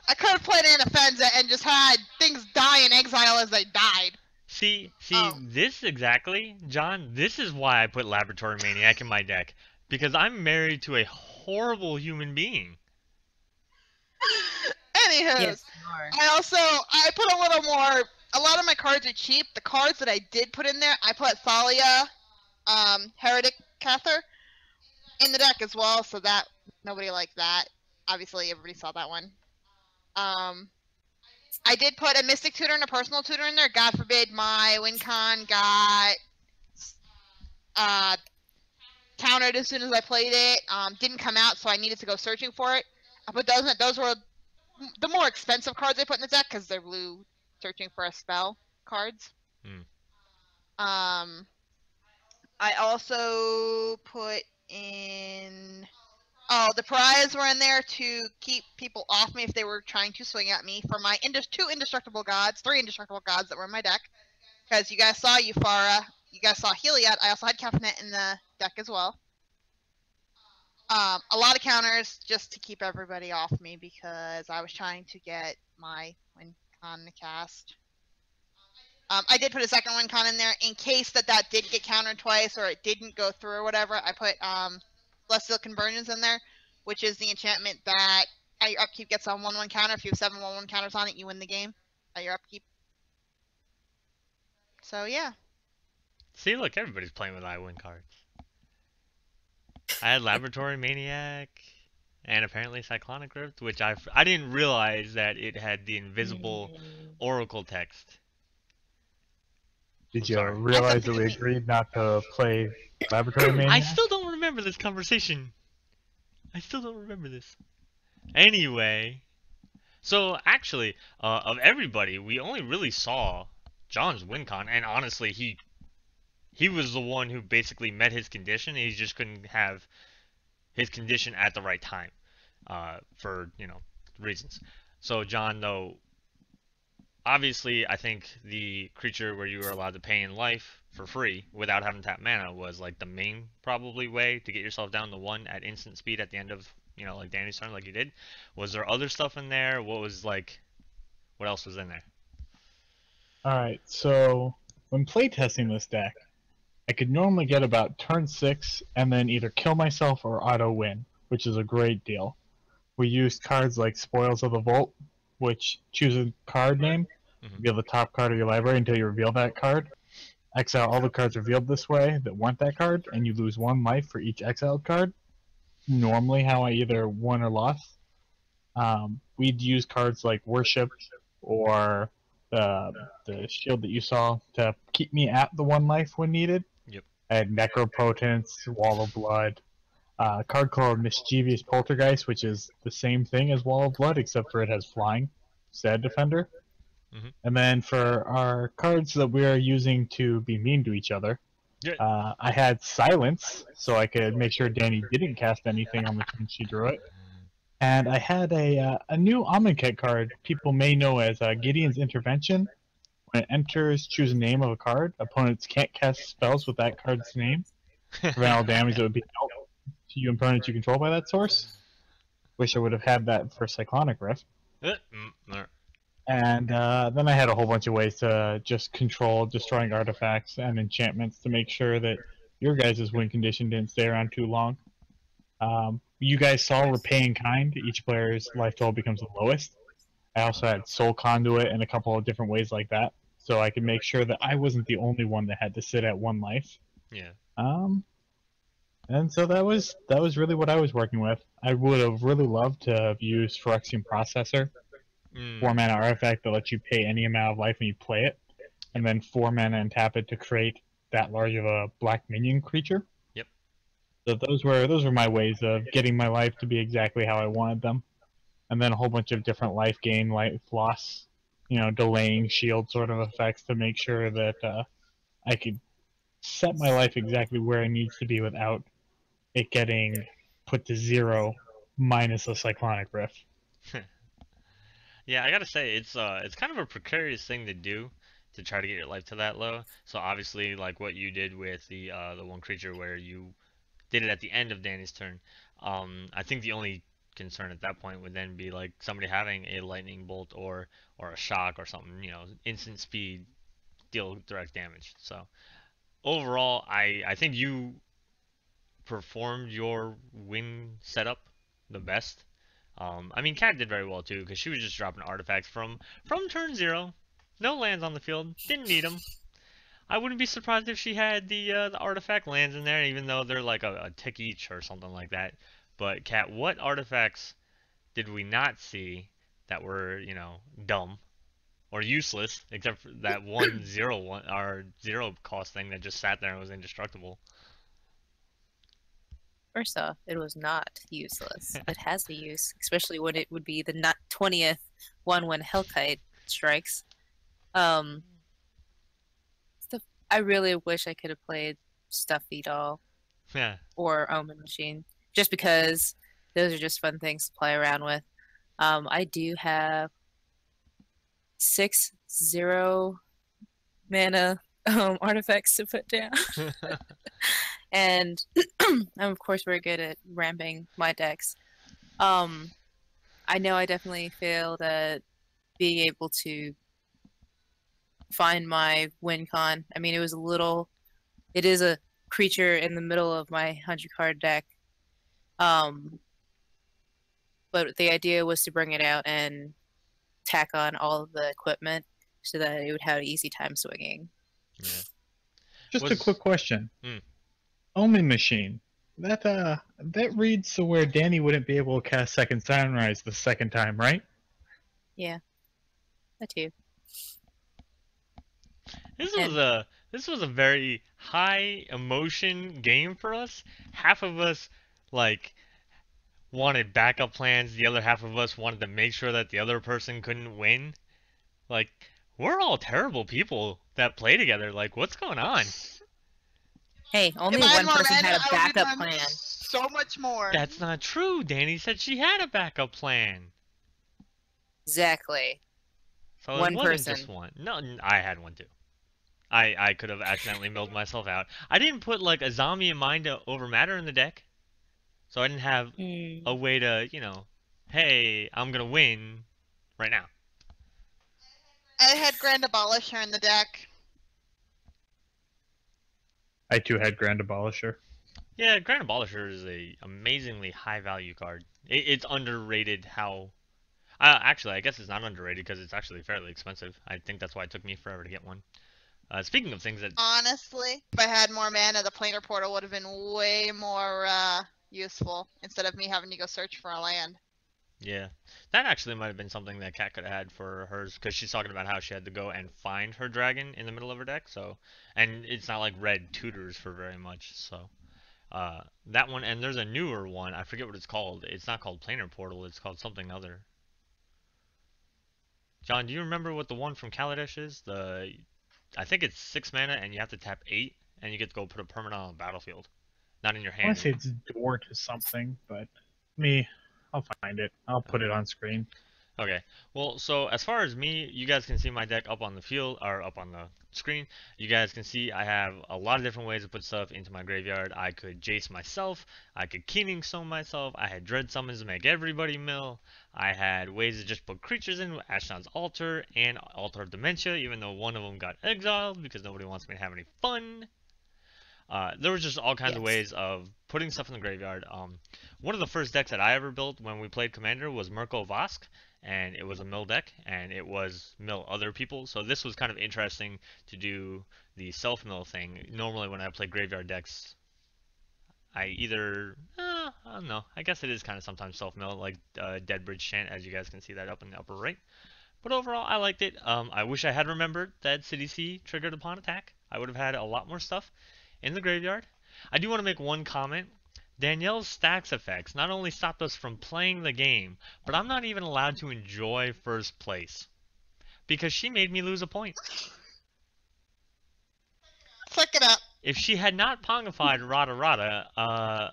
I could have played Anafenza and just had things die in exile as they died. See, this exactly, John, this is why I put Laboratory Maniac in my deck. Because I'm married to a horrible human being. Anywho, Yes, I put a little more, a lot of my cards are cheap. The cards that I did put in there, I put Thalia, Heretic Cather in the deck as well, so that, nobody liked that. Obviously, everybody saw that one. I did put a Mystic Tutor and a Personal Tutor in there. God forbid my WinCon got countered as soon as I played it. Didn't come out, so I needed to go searching for it. I put those in. Those were the more expensive cards I put in the deck because they're blue searching for a spell cards. I also put in... Oh, the pariahs were in there to keep people off me if they were trying to swing at me for my 3 indestructible gods that were in my deck. Because you guys saw Ephara, you guys saw Heliod, I also had Kefnet in the deck as well. A lot of counters just to keep everybody off me because I was trying to get my WinCon to cast. I did put a second WinCon in there in case that did get countered twice or it didn't go through or whatever. I put Celestial Convergence in there, which is the enchantment that at your upkeep gets a 1/1 counter. If you have 7 1/1 counters on it, you win the game at your upkeep. So yeah. See, look, everybody's playing with I-win cards. I had Laboratory Maniac, and apparently Cyclonic Crypt, which I didn't realize that it had the invisible Oracle text. Did you sorry. realize that we agreed not to play Laboratory Maniac? I still don't remember this conversation. I still don't remember this. Anyway, so actually, of everybody, we only really saw John's WinCon, and honestly, he was the one who basically met his condition. He just couldn't have his condition at the right time, for reasons. So John, though, obviously, I think the creature where you were allowed to pay in life for free without having to tap mana was like the main probably way to get yourself down to 1 at instant speed at the end of like Danny's turn, like you did. Was there other stuff in there? What else was in there? Alright, so when playtesting this deck, I could normally get about turn 6 and then either kill myself or auto win, which is a great deal. We used cards like Spoils of the Vault, which choose a card name, reveal the top card of your library until you reveal that card. Exile all the cards revealed this way that weren't that card, and you lose 1 life for each exiled card. Normally how I either won or lost. We'd use cards like Worship or the shield that you saw to keep me at the 1 life when needed. Yep. I had Necropotence, Wall of Blood, a card called Mischievous Poltergeist, which is the same thing as Wall of Blood, except for it has flying instead of Defender. Mhm. And then for our cards that we are using to be mean to each other, Yeah. I had silence, so I could make sure Danny didn't cast anything on the turn she drew it. And I had a new Amonkhet card people may know as Gideon's Intervention. When it enters, choose a name of a card. Opponents can't cast spells with that card's name. Prevent all damage that would be dealt to you and opponents you control by that source. Wish I would have had that for Cyclonic Rift. And then I had a whole bunch of ways to just control destroying artifacts and enchantments to make sure that your guys' win condition didn't stay around too long. You guys saw Repaying Kind. Each player's life total becomes the lowest. I also had Soul Conduit and a couple of different ways like that, so I could make sure that I wasn't the only one that had to sit at one life. Yeah. And so that was really what I was working with. I would have really loved to have used Phyrexian Processor, 4 mana artifact that lets you pay any amount of life when you play it, and then 4 mana and tap it to create that large of a black minion creature. Yep. So those were my ways of getting my life to be exactly how I wanted them. And then a whole bunch of different life gain, life loss, delaying shield sort of effects to make sure that I could set my life exactly where it needs to be without it getting put to 0 minus a Cyclonic Rift. Yeah, I gotta say it's kind of a precarious thing to do to try to get your life to that low. So obviously, like what you did with the one creature where you did it at the end of Danny's turn. I think the only concern at that point would then be like somebody having a lightning bolt or a shock or something, instant speed, deal direct damage. So overall, I think you performed your win setup the best. I mean, Kat did very well too because she was just dropping artifacts from turn 0, no lands on the field, didn't need them. I wouldn't be surprised if she had the artifact lands in there, even though they're like a tick each or something like that. But Kat, what artifacts did we not see that were dumb or useless, except for that 1/0 or 0 cost thing that just sat there and was indestructible? First off, it was not useless. It has a use, especially when it would be the 20th one when Hellkite strikes. I really wish I could have played Stuffy Doll Yeah. or Omen Machine, just because those are just fun things to play around with. I do have 6 0 mana artifacts to put down. And I'm of course very good at ramping my decks. I know I definitely failed at being able to find my win con. I mean, it is a creature in the middle of my 100 card deck. But the idea was to bring it out and tack on all of the equipment so that it would have an easy time swinging. Yeah. Just a quick question. Omen Machine. That reads to where Danny wouldn't be able to cast Second Sunrise the second time, right? Yeah. That too. This was a very high emotion game for us. Half of us wanted backup plans, the other half of us wanted to make sure that the other person couldn't win. We're all terrible people that play together. What's going on? Hey, only one person had a backup plan. So much more. That's not true. Danny said she had a backup plan. Exactly. So one it wasn't person. Just one. No, I had one too. I could have accidentally milled myself out. I didn't put a zombie in mind to overmatter in the deck. So I didn't have a way to, hey, I'm gonna win right now. I had Grand Abolisher in the deck. I too had Grand Abolisher. Yeah, Grand Abolisher is a amazingly high value card. It's underrated how... actually, I guess it's not underrated because it's actually fairly expensive. I think that's why it took me forever to get one. Speaking of things that... Honestly, if I had more mana, the Planar Portal would have been way more useful instead of me having to go search for a land. Yeah, that actually might have been something that Kat could have had for hers, because she's talking about how she had to go and find her dragon in the middle of her deck. So, and it's not like red tutors for very much. So, that one, and there's a newer one. I forget what it's called. It's not called Planar Portal. It's called something other. John, do you remember what the one from Kaladesh is? I think it's 6 mana and you have to tap 8 and you get to go put a permanent on the battlefield. Not in your I want hand. to say it's door to something, but I'll find it. I'll put it on screen. Okay. Well, so as far as me, you guys can see my deck up on the field or up on the screen. You guys can see I have a lot of different ways to put stuff into my graveyard. I could Jace myself. I could Keening Stone myself. I had Dread Summons to make everybody mill. I had ways to just put creatures in, Ashnod's Altar and Altar of Dementia, even though one of them got exiled because nobody wants me to have any fun. There was just all kinds of ways of putting stuff in the graveyard. One of the first decks that I ever built when we played Commander was Mirko Vosk, and it was a mill deck, and it was mill other people. So this was kind of interesting to do the self-mill thing. Normally when I play graveyard decks, I either, I don't know, I guess it is kind of sometimes self-mill, like Deadbridge Chant, as you guys can see that up in the upper right. But overall, I liked it. I wish I had remembered that Sidisi triggered upon attack. I would have had a lot more stuff in the graveyard. I do want to make one comment. Danielle's stacks effects not only stopped us from playing the game, but I'm not even allowed to enjoy first place. Because she made me lose a point. Suck it up. If she had not Pongified Radha, I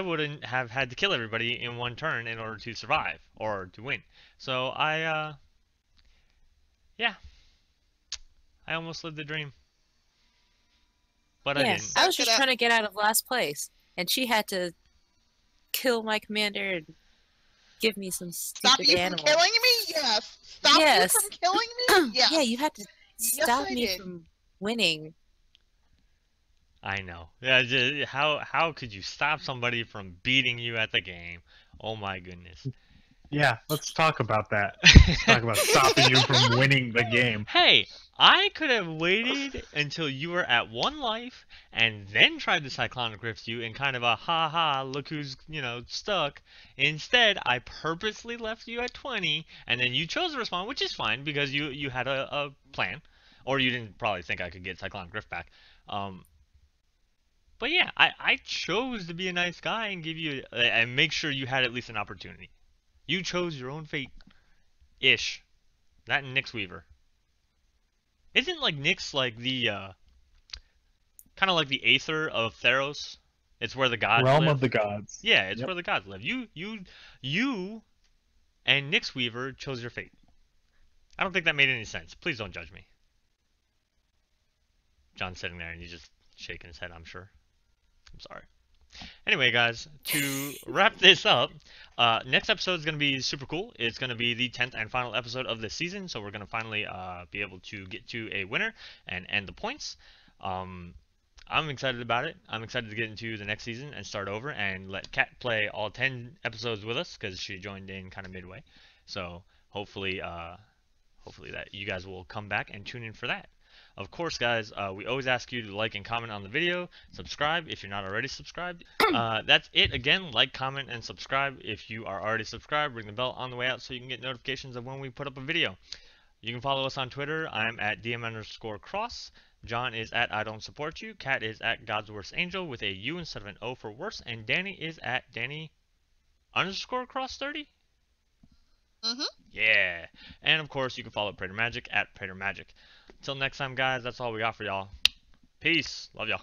wouldn't have had to kill everybody in one turn in order to survive, or to win. So yeah. I almost lived the dream. But I didn't. I was just trying to get out of last place, and she had to kill my commander and give me some stupid animal. Stop you from killing me? Yes. Stop you from killing me? Yes. Yeah, you had to stop me from winning. I know. Yeah, how could you stop somebody from beating you at the game? Oh my goodness. Yeah, let's talk about that. Let's talk about stopping you from winning the game. Hey, I could have waited until you were at 1 life and then tried to Cyclonic Rift you in kind of a ha-ha, look who's, stuck. Instead, I purposely left you at 20, and then you chose to respond, which is fine because you had a plan. Or you didn't probably think I could get Cyclonic Rift back. But yeah, I chose to be a nice guy and give you and make sure you had at least an opportunity. You chose your own fate. Ish. That and Nyx Weaver. Isn't like Nyx like the kind of like the Aether of Athreos? It's where the gods Realm live. of the gods. Yeah, it's where the gods live. You and Nyx Weaver chose your fate. I don't think that made any sense. Please don't judge me. John's sitting there and he's just shaking his head, I'm sure. I'm sorry. Anyway, guys, to wrap this up, next episode is going to be super cool. It's going to be the 10th and final episode of this season, so we're going to finally be able to get to a winner and end the points. I'm excited about it. I'm excited to get into the next season and start over and let Kat play all 10 episodes with us because she joined in kind of midway. So hopefully that you guys will come back and tune in for that. Of course, guys, we always ask you to like and comment on the video, subscribe if you're not already subscribed. That's it. Again, like, comment, and subscribe. If you are already subscribed, ring the bell on the way out so you can get notifications of when we put up a video. You can follow us on Twitter. I'm at DM_cross. John is at I don't support you. Kat is at God's Worst Angel with a U instead of an O for worse. And Danny is at Danny_cross30. Yeah. And of course, you can follow Praetor Magic at Praetor Magic. Until next time, guys, that's all we got for y'all. Peace. Love y'all.